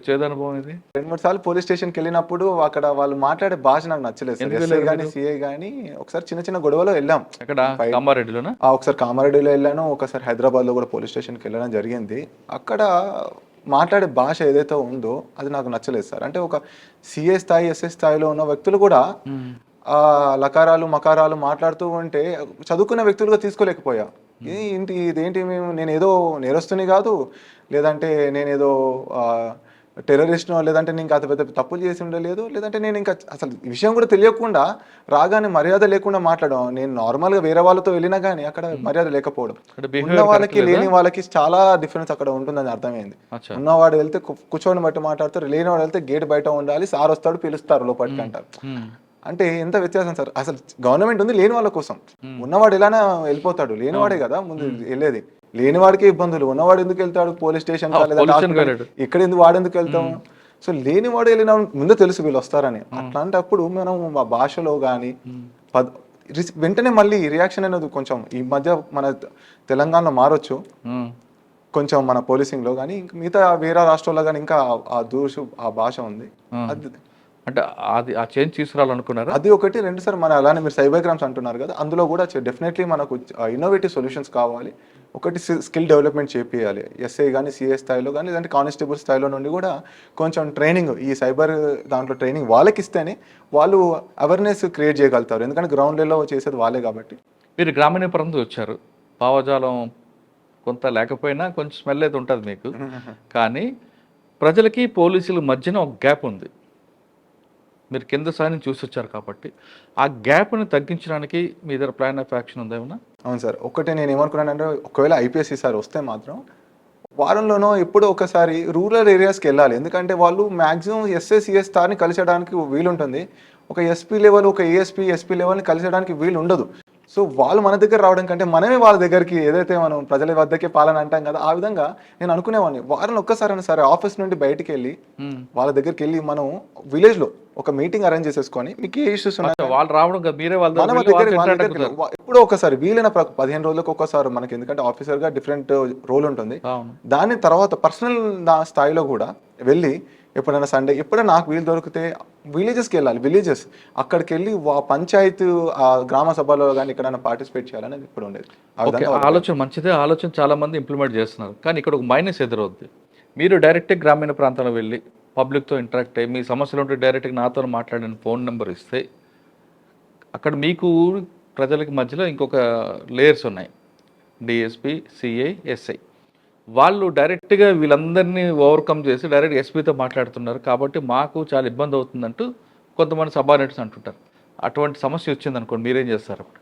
చేదు అనుభవం ఇది? 2-3 సార్లు పోలీస్ స్టేషన్కి వెళ్ళినప్పుడు అక్కడ వాళ్ళు మాట్లాడే భాష నాకు నచ్చలేదు సార్. ఎందుకు ఎస్ఐ వెళ్ళారు కానీ మీరు? సిఐ కానీ ఒకసారి చిన్న చిన్న గొడవలో వెళ్ళాం. ఎక్కడ, కామారెడ్డిలోనా? ఒకసారి కామారెడ్డిలో వెళ్ళాను, ఒకసారి హైదరాబాద్లో కూడా పోలీస్ స్టేషన్కి వెళ్ళడం జరిగింది. అక్కడ మాట్లాడే భాష ఏదైతే ఉందో అది నాకు నచ్చలేదు సార్. అంటే ఒక సిఏ స్థాయి ఎస్ఐ స్థాయిలో ఉన్న వ్యక్తులు కూడా లకారాలు మకారాలు మాట్లాడుతూ ఉంటే చదువుకున్న వ్యక్తులుగా తీసుకోలేకపోయా. ఇదేంటి నేనేదో నేరస్తుని కాదు, లేదంటే నేనేదో టెర్రరిస్ట్నో, లేదంటే నేను ఇంకా పెద్ద తప్పులు చేసి ఉండలేదు, లేదంటే నేను ఇంకా అసలు ఈ విషయం కూడా తెలియకుండా రాగానే మర్యాద లేకుండా మాట్లాడడం. నేను నార్మల్గా వేరే వాళ్ళతో వెళ్ళినా కానీ అక్కడ మర్యాద లేకపోవడం, ఉన్న వాళ్ళకి లేని వాళ్ళకి చాలా డిఫరెన్స్ అక్కడ ఉంటుందని అర్థమైంది. ఉన్నవాడు వెళ్తే కూర్చొని బట్టి మాట్లాడతారు, లేనివాడు వెళ్తే గేట్ బయట ఉండాలి, సార్ వస్తాడు పిలుస్తారు లోపలికి అంటారు. అంటే ఎంత వ్యత్యాసం సార్. అసలు గవర్నమెంట్ ఉంది లేని వాళ్ళ కోసం, ఉన్నవాడు ఎలానా వెళ్ళిపోతాడు, లేనివాడే కదా ముందు వెళ్ళేది. లేనివాడికే ఇబ్బందులు, ఉన్నవాడు ఎందుకు వెళ్తాడు పోలీస్ స్టేషన్, ఇక్కడ ఎందుకు వాడు ఎందుకు వెళ్తాము? సో లేనివాడు వెళ్ళిన ముందే తెలుసు వీళ్ళు వస్తారని. అట్లాంటప్పుడు మనం మా భాషలో కానీ వెంటనే మళ్ళీ రియాక్షన్ అనేది కొంచెం ఈ మధ్య మన తెలంగాణలో మారొచ్చు కొంచెం మన పోలీసింగ్లో, కానీ మిగతా వేరే రాష్ట్రాల్లో కానీ ఇంకా ఆ భాష ఉంది. అది అంటే అది ఆ చేంజ్ తీసుకురావాలనుకున్నారు. అది ఒకటి. 2 సార్ మన అలానే మీరు సైబర్ క్రైమ్స్ అంటున్నారు కదా, అందులో కూడా డెఫినెట్లీ మనకు ఇన్నోవేటివ్ సొల్యూషన్స్ కావాలి. ఒకటి స్కిల్ డెవలప్మెంట్ చేపియాలి ఎస్ఐ కానీ సిఏ స్థాయిలో కానీ, లేదంటే కానిస్టేబుల్ స్థాయిలో నుండి కూడా కొంచెం ట్రైనింగ్ ఈ సైబర్ దాంట్లో ట్రైనింగ్ వాళ్ళకి ఇస్తేనే వాళ్ళు అవేర్నెస్ క్రియేట్ చేయగలుగుతారు. ఎందుకంటే గ్రౌండ్ లెవెల్లో చేసేది వాళ్ళే కాబట్టి. మీరు గ్రామీణ ప్రాంతం వచ్చారు, భావజాలం కొంత లేకపోయినా కొంచెం స్మెల్ అయితే ఉంటుంది మీకు, కానీ ప్రజలకి పోలీసుల మధ్యన ఒక గ్యాప్ ఉంది. మీరు కింద స్థాయిని చూసి వచ్చారు కాబట్టి ఆ గ్యాప్ని తగ్గించడానికి మీ దగ్గర ప్లాన్ ఆఫ్ యాక్షన్ ఉందా ఏమన్నా? అవును సార్. ఒకటి నేను ఏమనుకున్నానంటే, ఒకవేళ ఐపీఎస్ సార్ వస్తే మాత్రం వారంలోనో ఎప్పుడో ఒకసారి రూరల్ ఏరియాస్కి వెళ్ళాలి. ఎందుకంటే వాళ్ళు మ్యాక్సిమం ఎస్ఐ సిఎస్ స్థాయిని కలిసడానికి వీలుంటుంది, ఒక ఎస్పీ లెవెల్ ఒక ఏఎస్పీ ఎస్పీ లెవెల్ని కలిసడానికి వీలు ఉండదు. సో వాళ్ళు మన దగ్గర రావడం కంటే మనమే వాళ్ళ దగ్గరికి, ఏదైతే మనం ప్రజల వద్దకే పాలన అంటాం కదా, ఆ విధంగా నేను అనుకునేవాడిని వారంలో ఒక్కసారైనా సరే ఆఫీస్ నుండి బయటికి వెళ్ళి వాళ్ళ దగ్గరికి వెళ్ళి మనం విలేజ్లో ఒక మీటింగ్ అరేంజ్ చేసేసుకొని, మీకు ఏ ఇష్యూస్ ఉన్నాయి వాళ్ళు రావడం కదా, మీరే వాళ్ళ ఎప్పుడో ఒకసారి వీలైన 15 రోజులకు ఒకసారి మనకి, ఎందుకంటే ఆఫీసర్గా డిఫరెంట్ రోల్ ఉంటుంది. దాని తర్వాత పర్సనల్ స్థాయిలో కూడా వెళ్ళి ఎప్పుడైనా సండే ఎప్పుడైనా నాకు వీలు దొరికితే విలేజెస్కి వెళ్ళాలి. విలేజెస్ అక్కడికి వెళ్ళి పంచాయతీ గ్రామ సభలో కానీ ఎక్కడైనా పార్టిసిపేట్ చేయాలని ఇప్పుడు ఉండేది. ఆలోచన మంచిదే, ఆలోచన చాలా మంది ఇంప్లిమెంట్ చేస్తున్నారు. కానీ ఇక్కడ ఒక మైనస్ ఎదురవుద్ది. మీరు డైరెక్ట్గా గ్రామీణ ప్రాంతంలో వెళ్ళి పబ్లిక్తో ఇంటరాక్ట్ అయ్యి మీ సమస్యలు ఉంటే డైరెక్ట్గా నాతో మాట్లాడిన ఫోన్ నెంబర్ ఇస్తే అక్కడ మీకు ప్రజలకి మధ్యలో ఇంకొక లేయర్స్ ఉన్నాయి, డిఎస్పీ సిఐ ఎస్ఐ. వాళ్ళు డైరెక్ట్గా వీళ్ళందరినీ ఓవర్కమ్ చేసి డైరెక్ట్ ఎస్పీతో మాట్లాడుతున్నారు కాబట్టి మాకు చాలా ఇబ్బంది అవుతుందంటూ కొంతమంది సబార్డినేట్స్ అంటుంటారు. అటువంటి సమస్య వచ్చింది అనుకోండి, మీరేం చేస్తారు అప్పుడు?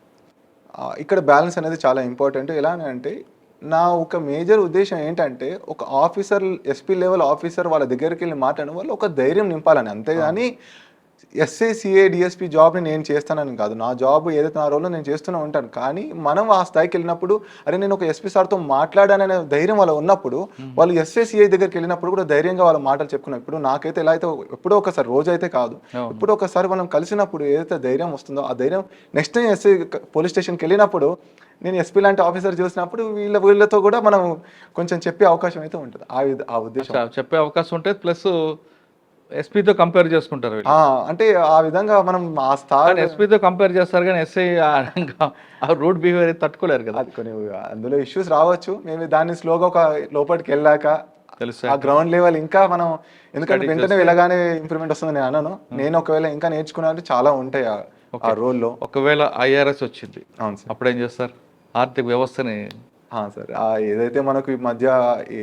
ఇక్కడ బ్యాలెన్స్ అనేది చాలా ఇంపార్టెంట్. ఎలా అంటే నా ఒక మేజర్ ఉద్దేశం ఏంటంటే, ఒక ఆఫీసర్ ఎస్పీ లెవెల్ ఆఫీసర్ వాళ్ళ దగ్గరికి వెళ్ళి మాట్లాడిన వాళ్ళు ఒక ధైర్యం నింపాలని, అంతేగాని ఎస్ఐ సిఏ డిఎస్పీ జాబ్ని నేను చేస్తానని కాదు. నా జాబ్ ఏదైతే నా రోల్లో నేను చేస్తూనే ఉంటాను. కానీ మనం ఆ స్థాయికి వెళ్ళినప్పుడు, అరే నేను ఒక ఎస్పీ సార్తో మాట్లాడాననే ధైర్యం వాళ్ళు ఉన్నప్పుడు, వాళ్ళు ఎస్ఐ సిఐ దగ్గరికి వెళ్ళినప్పుడు కూడా ధైర్యంగా వాళ్ళ మాటలు చెప్పుకున్నాం. ఇప్పుడు నాకైతే ఎలా అయితే ఎప్పుడో ఒకసారి, రోజు అయితే కాదు, ఎప్పుడో ఒకసారి మనం కలిసినప్పుడు ఏదైతే ధైర్యం వస్తుందో, ఆ ధైర్యం నెక్స్ట్ టైం ఎస్ఐ పోలీస్ స్టేషన్కి వెళ్ళినప్పుడు నేను ఎస్పీ లాంటి ఆఫీసర్ చూసినప్పుడు వీళ్ళతో కూడా మనం కొంచెం చెప్పే అవకాశం అయితే ఉంటుంది. ఆ ఉద్దేశం చెప్పే అవకాశం ఉంటుంది. ప్లస్ ఎస్పీతో కంపేర్ చేసుకుంటారు అంటే ఆ విధంగా మనం ఆ స్థాయి ఎస్పీతో కంపేర్ చేస్తారు, కానీ ఎస్ఐ ఆ రూట్ బిహేవియర్ తట్టుకోలేరు కదా. అది కొన్ని అందులో ఇష్యూస్ రావచ్చు. మేము దాన్ని స్లోగా ఒక లోపలికి వెళ్ళాక తెలుసు ఆ గ్రౌండ్ లెవెల్ ఇంకా మనం, ఎందుకంటే వెంటనే వెళ్ళగానే ఇంప్రూవ్మెంట్ వస్తుంది నేను అనను. నేను ఒకవేళ ఇంకా నేర్చుకున్నట్టు చాలా ఉంటాయి ఆ రోల్లో. ఒకవేళ ఐఆర్ఎస్ వచ్చింది, అవును సార్, అప్పుడు ఏం చేస్తారు? ఆర్థిక వ్యవస్థని సార్ ఏదైతే మనకు ఈ మధ్య ఈ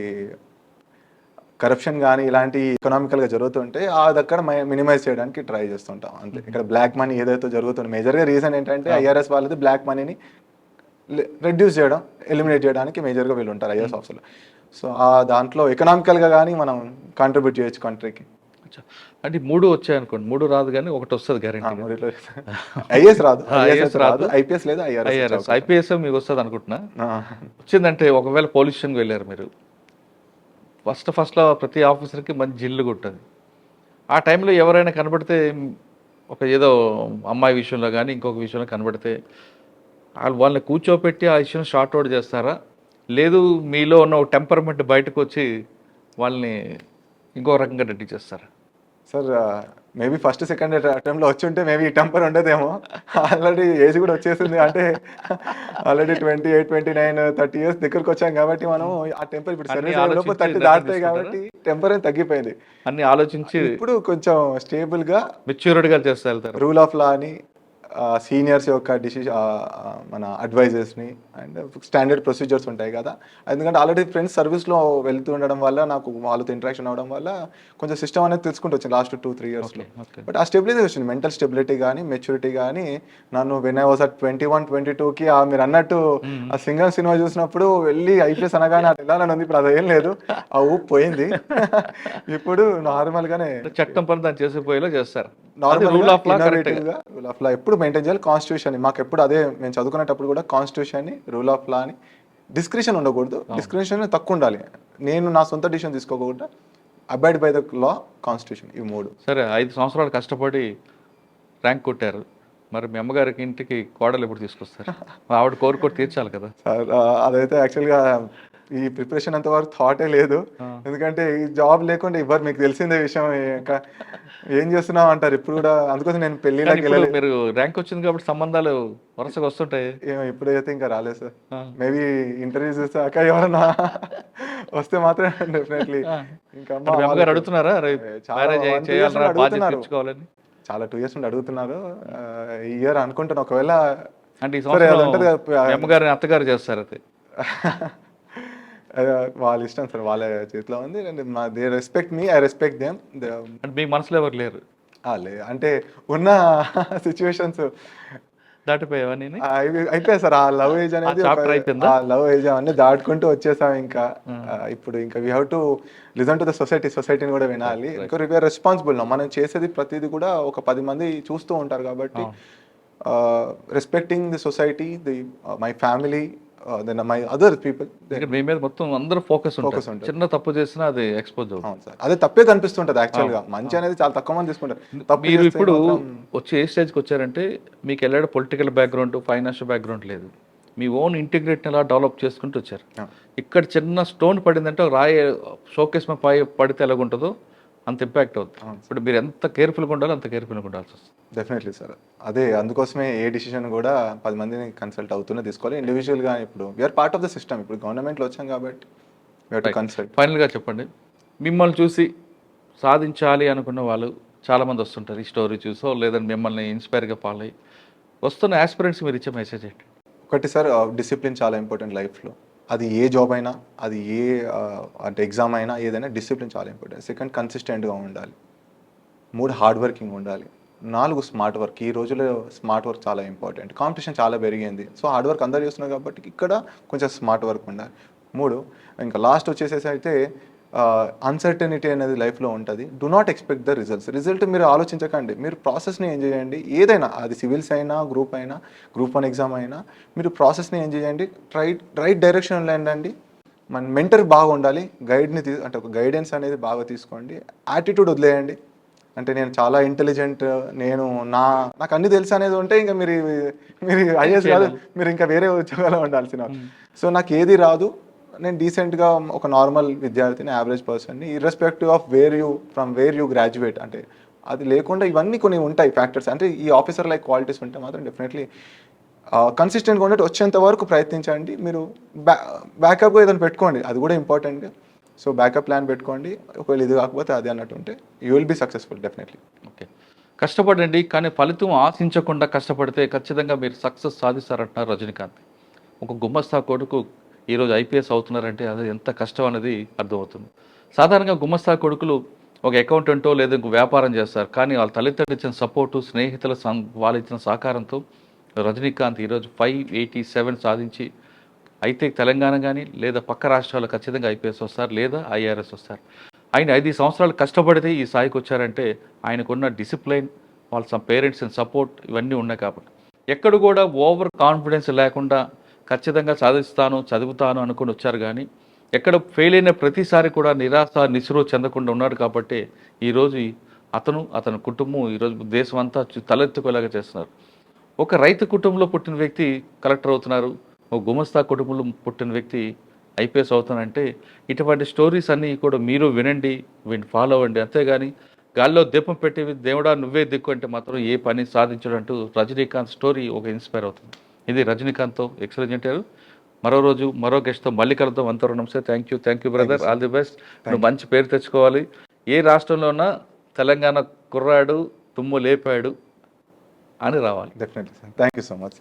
కరప్షన్ కానీ ఇలాంటి ఎకనామికల్గా జరుగుతుంటే దగ్గర మినిమైజ్ చేయడానికి ట్రై చేస్తుంటాం అంతే. ఇక్కడ బ్లాక్ మనీ ఏదైతే జరుగుతుంది, మేజర్గా రీజన్ ఏంటంటే ఐఆర్ఎస్ వాళ్ళది బ్లాక్ మనీని రెడ్యూస్ చేయడం, ఎలిమినేట్ చేయడానికి మేజర్గా వీళ్ళు ఉంటారు ఐఆర్ఎస్ ఆఫీసర్లు. సో దాంట్లో ఎకనామికల్గా కానీ మనం కాంట్రిబ్యూట్ చేయొచ్చు కంట్రీకి. అంటే 3 వచ్చాయనుకోండి, 3 రాదు కానీ ఒకటి వస్తుంది గ్యారెంటీ. ఐఏఎస్ రాదు, ఐపీఎస్ లేదా ఐఆర్ఎస్. ఐపీఎస్ మీకు వస్తుంది అనుకుంటున్నా. వచ్చిందంటే ఒకవేళ పోలీస్ స్టేషన్కి వెళ్ళారు మీరు, ఫస్ట్లో ప్రతి ఆఫీసర్కి మంచి జిల్లు ఉంటుంది. ఆ టైంలో ఎవరైనా కనబడితే, ఒక ఏదో అమ్మాయి విషయంలో కానీ ఇంకొక విషయంలో కనబడితే వాళ్ళని కూర్చోపెట్టి ఆ విషయం షార్ట్ అవుట్ చేస్తారా, లేదు మీలో ఉన్న టెంపర్మెంట్ బయటకు వచ్చి వాళ్ళని ఇంకో రకంగా రెడీ చేస్తారు? సార్ మేబీ ఫస్ట్ సెకండ్ అటెంప్ట్లో వచ్చి ఉంటే మేబీ ఈ టెంపర్ ఉండదేమో. ఆల్రెడీ ఏజ్ కూడా వచ్చేసింది, అంటే ఆల్రెడీ 28, 29, 30 ఇయర్స్ దగ్గరకు వచ్చాం కాబట్టి మనం ఆ టెంపర్ ఇప్పుడు అన్ని సర్వీస్ అయ్యే లోపు ఆలోచించి 30 నిర్ణయం దాటుతాయి తీసుకుంటారా? కాబట్టి టెంపర్ అనేది తగ్గిపోయింది. అన్ని ఆలోచించి ఇప్పుడు కొంచెం స్టేబుల్గా మెచ్యూర్డ్గా చేస్తూ వెళ్తారు. రూల్ ఆఫ్ లా అని సీనియర్స్ యొక్క మన అడ్వైజర్స్ని అండ్ స్టాండర్డ్ ప్రొసీజర్స్ ఉంటాయి కదా. ఎందుకంటే ఆల్రెడీ ఫ్రెండ్స్ సర్వీస్లో వెళ్తూ ఉండడం వల్ల నాకు వాళ్ళతో ఇంటరాక్షన్ అవ్వడం వల్ల కొంచెం సిస్టమ్ అనేది తెలుసుకుంటూ వచ్చింది లాస్ట్ 2-3 ఇయర్స్లో. బట్ ఆ స్టెబిలిటీ వచ్చింది, మెంటల్ స్టెబిలిటీ కానీ మెచ్యూరిటీ కానీ. నన్ను వెన్ ఐ వాస్ అట్ 21, 22కి మీరు అన్నట్టు ఆ సింగర్ సినిమా చూసినప్పుడు వెళ్ళి ఐపీఎస్ అనగానే అటు వెళ్ళాలని ఉంది. ఇప్పుడు అదేం లేదు, ఆ ఊపు పోయింది. ఇప్పుడు నార్మల్గానే చట్టం పని దాన్ని చేసిపోయేలా చేస్తారు. రూల్ ఆఫ్ లా ఎప్పుడు మెయింటైన్ చేయాలి. కాన్స్టిట్యూషన్ మాకు ఎప్పుడు అదే, మేము చదువుకునేటప్పుడు కూడా కాన్స్టిట్యూషన్ని రూల్ ఆఫ్ లా అని డిస్క్రిషన్ ఉండకూడదు, డిస్క్రిషన్ తక్కువ ఉండాలి. నేను నా సొంత డిసిషన్ తీసుకోకూడదు, abide by the law, constitution, ఈ 3. సరే, 5 సంవత్సరాలు కష్టపడి ర్యాంక్ కొట్టారు, మరి మీ అమ్మగారికి ఇంటికి కోడలు ఎప్పుడు తీసుకొస్తారు? ఆవిడ కోరుకోటి తీర్చాలి కదా. సార్ అదైతే యాక్చువల్గా ఈ ప్రిపరేషన్ అంత వరకు థాటే లేదు. ఎందుకంటే ఈ జాబ్ లేకుండా ఇవ్వరు, మీకు తెలిసిందే విషయం. ఇంకా ఏం చేస్తున్నావు అంటారు ఇప్పుడు కూడా. అందుకోసం నేను పెళ్లిలోకి వెళ్ళలేదు. మీరు ర్యాంక్ వచ్చింది కాబట్టి సంబంధాలు వరుసగా వస్తుంటాయి. ఇప్పుడైతే ఇంకా రాలేదు సార్. మేబీ ఇంటర్వ్యూ చూసాక ఎవరన్నా వస్తే మాత్రం డెఫినెట్లీ. ఇంకా అమ్మగారు అడుగుతున్నారా చాలా 2 ఇయర్స్ నుండి అడుగుతున్నారు. ఈ ఇయర్ అనుకుంటాను. ఒకవేళ అంటే ఈ సంవత్సరం అమ్మగారిని అత్తగారు చేస్తారు అది వాళ్ళ ఇష్టం సార్, వాళ్ళ చేతిలో ఉంది. They respect me, I respect them. అంటే మీ మనసులో ఎవరు లేరు? అంటే ఉన్న సిచ్యువేషన్స్ దాటిపోయావా? అయిపోయాయి సార్. ఆ లవ్ ఏజ్ అనేది, ఆ లవ్ ఏజ్ అవన్నీ దాటుకుంటూ వచ్చేసాం. ఇంకా ఇప్పుడు ఇంకా we have to listen to the సొసైటీని కూడా వినాలి. ఇంకా వీఆర్ రెస్పాన్సిబుల్. మనం చేసేది ప్రతిదీ కూడా ఒక 10 మంది చూస్తూ ఉంటారు కాబట్టి respecting the society, the my family, my other people. మీ మీద మొత్తం అందరూ ఫోకస్ ఉంటుంది. చిన్న తప్పు చేసినా అది ఎక్స్పోజ్ అవుతుంది సార్. అదే తప్పే కనిపిస్తుంటది యాక్చువల్ గా. మంచి అనేది చాలా తక్కువ మంది తీసుకుంటారు. మీరు ఇప్పుడు వచ్చి ఏ స్టేజ్కి వచ్చారంటే మీకు వెళ్ళాడు పొలిటికల్ బ్యాక్గ్రౌండ్, ఫైనాన్షియల్ బ్యాక్గ్రౌండ్ లేదు. మీ ఓన్ ఇంటిగ్రేట్ ఎలా డెవలప్ చేసుకుంటూ వచ్చారు. ఇక్కడ చిన్న స్టోన్ పడిందంటే రాయి షోకేస్ మీద పడితే ఎలాగుంటుందో అంత ఇంపాక్ట్ అవుతుంది. ఇప్పుడు మీరు ఎంత కేర్ఫుల్గా ఉండాలో అంత కేర్ఫుల్గా ఉండాల్సి వస్తుంది. Definitely sir. అదే అందుకోసమే ఏ డిసిషన్ కూడా 10 మందిని కన్సల్ట్ అవుతూనే తీసుకోవాలి. ఇండివిజువల్గా ఇప్పుడు we are part of the system. ఇప్పుడు గవర్నమెంట్లో వచ్చాం కాబట్టి వీఆర్ టు కన్సల్ట్. ఫైనల్గా చెప్పండి, మిమ్మల్ని చూసి సాధించాలి అనుకున్న వాళ్ళు చాలామంది వస్తుంటారు. ఈ స్టోరీ చూసో లేదంటే మిమ్మల్ని ఇన్స్పైర్గా ఫాలో అయ్యి వస్తున్న ఆస్పిరెంట్స్ మీరు ఇచ్చే మెసేజ్ ఏంటి? ఒకటి సార్, డిసిప్లిన్ చాలా ఇంపార్టెంట్ లైఫ్లో. అది ఏ జాబ్ అయినా, అది ఏ అంటే ఎగ్జామ్ అయినా, ఏదైనా డిసిప్లిన్ చాలా ఇంపార్టెంట్. సెకండ్, కన్సిస్టెంట్గా ఉండాలి. 3, హార్డ్ వర్కింగ్ ఉండాలి. 4, స్మార్ట్ వర్క్. ఈ రోజుల్లో స్మార్ట్ వర్క్ చాలా ఇంపార్టెంట్. కాంపిటీషన్ చాలా పెరిగింది. సో హార్డ్ వర్క్ అందరూ చేస్తున్నారు కాబట్టి ఇక్కడ కొంచెం స్మార్ట్ వర్క్ ఉండాలి. 3, ఇంకా లాస్ట్ వచ్చేసేసి అయితే అన్సర్టనిటీ అనేది లైఫ్లో ఉంటుంది. Do not expect the result మీరు ఆలోచించకండి. మీరు ప్రాసెస్ని ఎంజాయ్ చేయండి. ఏదైనా, అది సివిల్స్ అయినా, గ్రూప్ 1 ఎగ్జామ్ అయినా, మీరు ప్రాసెస్ని ఎంజాయ్ చేయండి. రైట్ డైరెక్షన్లో వెళ్ళండి. మన మెంటర్ బాగా ఉండాలి. అంటే ఒక గైడెన్స్ అనేది బాగా తీసుకోండి. యాటిట్యూడ్ వదిలేయండి. అంటే నేను చాలా ఇంటెలిజెంట్, నాకు అన్ని తెలుసు అనేది ఉంటే ఇంకా మీరు ఐఏఎస్ కాదు, మీరు ఇంకా వేరే ఉద్యోగాలు ఉండాల్సిన. సో నాకు ఏది రాదు, నేను డీసెంట్గా ఒక నార్మల్ విద్యార్థిని, యావరేజ్ పర్సన్ని, irrespective of from where you graduate. అంటే అది లేకుండా ఇవన్నీ కొన్ని ఉంటాయి ఫ్యాక్టర్స్. అంటే ఈ ఆఫీసర్ లైక్ క్వాలిటీస్ ఉంటే మాత్రం డెఫినెట్లీ కన్సిస్టెంట్గా ఉండేది వచ్చేంత వరకు ప్రయత్నించండి. మీరు బ్యాకప్గా ఏదైనా పెట్టుకోండి, అది కూడా ఇంపార్టెంట్. సో బ్యాకప్ ప్లాన్ పెట్టుకోండి. ఒకవేళ ఇది కాకపోతే అది అన్నట్టు ఉంటే you will be successful definitely. Okay, కష్టపడండి, కానీ ఫలితం ఆశించకుండా కష్టపడితే ఖచ్చితంగా మీరు సక్సెస్ సాధిస్తారంటున్నారు రజనీకాంత్. ఒక గుమస్తా కొడుకు ఈరోజు ఐపీఎస్ అవుతున్నారంటే అది ఎంత కష్టం అనేది అర్థమవుతుంది. సాధారణంగా గుమస్తా కొడుకులు ఒక అకౌంటెంటో లేదా ఇంకో వ్యాపారం చేస్తారు, కానీ వాళ్ళ తల్లిదండ్రులు ఇచ్చిన సపోర్టు, స్నేహితుల వాళ్ళు ఇచ్చిన సహకారంతో రజనీకాంత్ ఈరోజు 587 సాధించి అయితే తెలంగాణ కానీ లేదా పక్క రాష్ట్రాల్లో ఖచ్చితంగా ఐపీఎస్ వస్తారు లేదా ఐఆర్ఎస్ వస్తారు. ఆయన 5 సంవత్సరాలు కష్టపడితే ఈ స్థాయికి వచ్చారంటే ఆయనకున్న డిసిప్లైన్, వాళ్ళ పేరెంట్స్ సపోర్ట్ ఇవన్నీ ఉన్నాయి కాబట్టి. ఎక్కడ కూడా ఓవర్ కాన్ఫిడెన్స్ లేకుండా ఖచ్చితంగా సాధిస్తాను, చదువుతాను అనుకుని వచ్చారు. కానీ ఎక్కడ ఫెయిల్ అయిన ప్రతిసారి కూడా నిరాశ నిస్సురు చెందకుండా ఉన్నాడు కాబట్టి ఈరోజు అతని కుటుంబం ఈరోజు దేశం అంతా తలెత్తుకోలేగా చేస్తున్నారు. ఒక రైతు కుటుంబంలో పుట్టిన వ్యక్తి కలెక్టర్ అవుతున్నారు, ఒక గుమస్తా కుటుంబంలో పుట్టిన వ్యక్తి ఐపీఎస్ అవుతానంటే ఇటువంటి స్టోరీస్ అన్నీ కూడా మీరు వినండి, వీటిని ఫాలో అవ్వండి. అంతేగాని గాల్లో దీపం పెట్టి దేవుడా నువ్వే దిక్కు అంటే మాత్రం ఏ పని సాధించడంటూ రజనీకాంత్ స్టోరీ ఒక ఇన్స్పైర్ అవుతుంది. ఇది రజనీకాంత్తో ఎక్సలెంట్ గారు. మరో రోజు మరో గెస్ట్తో మళ్ళీ కలుద్దాం. అంతవరకు నమస్తే. Thank you brother. All the best. నువ్వు మంచి పేరు తెచ్చుకోవాలి. ఏ రాష్ట్రంలో ఉన్నా తెలంగాణ కుర్రాడు తుమ్ము లేపాడు అని రావాలి. Definitely sir. Thank you so much.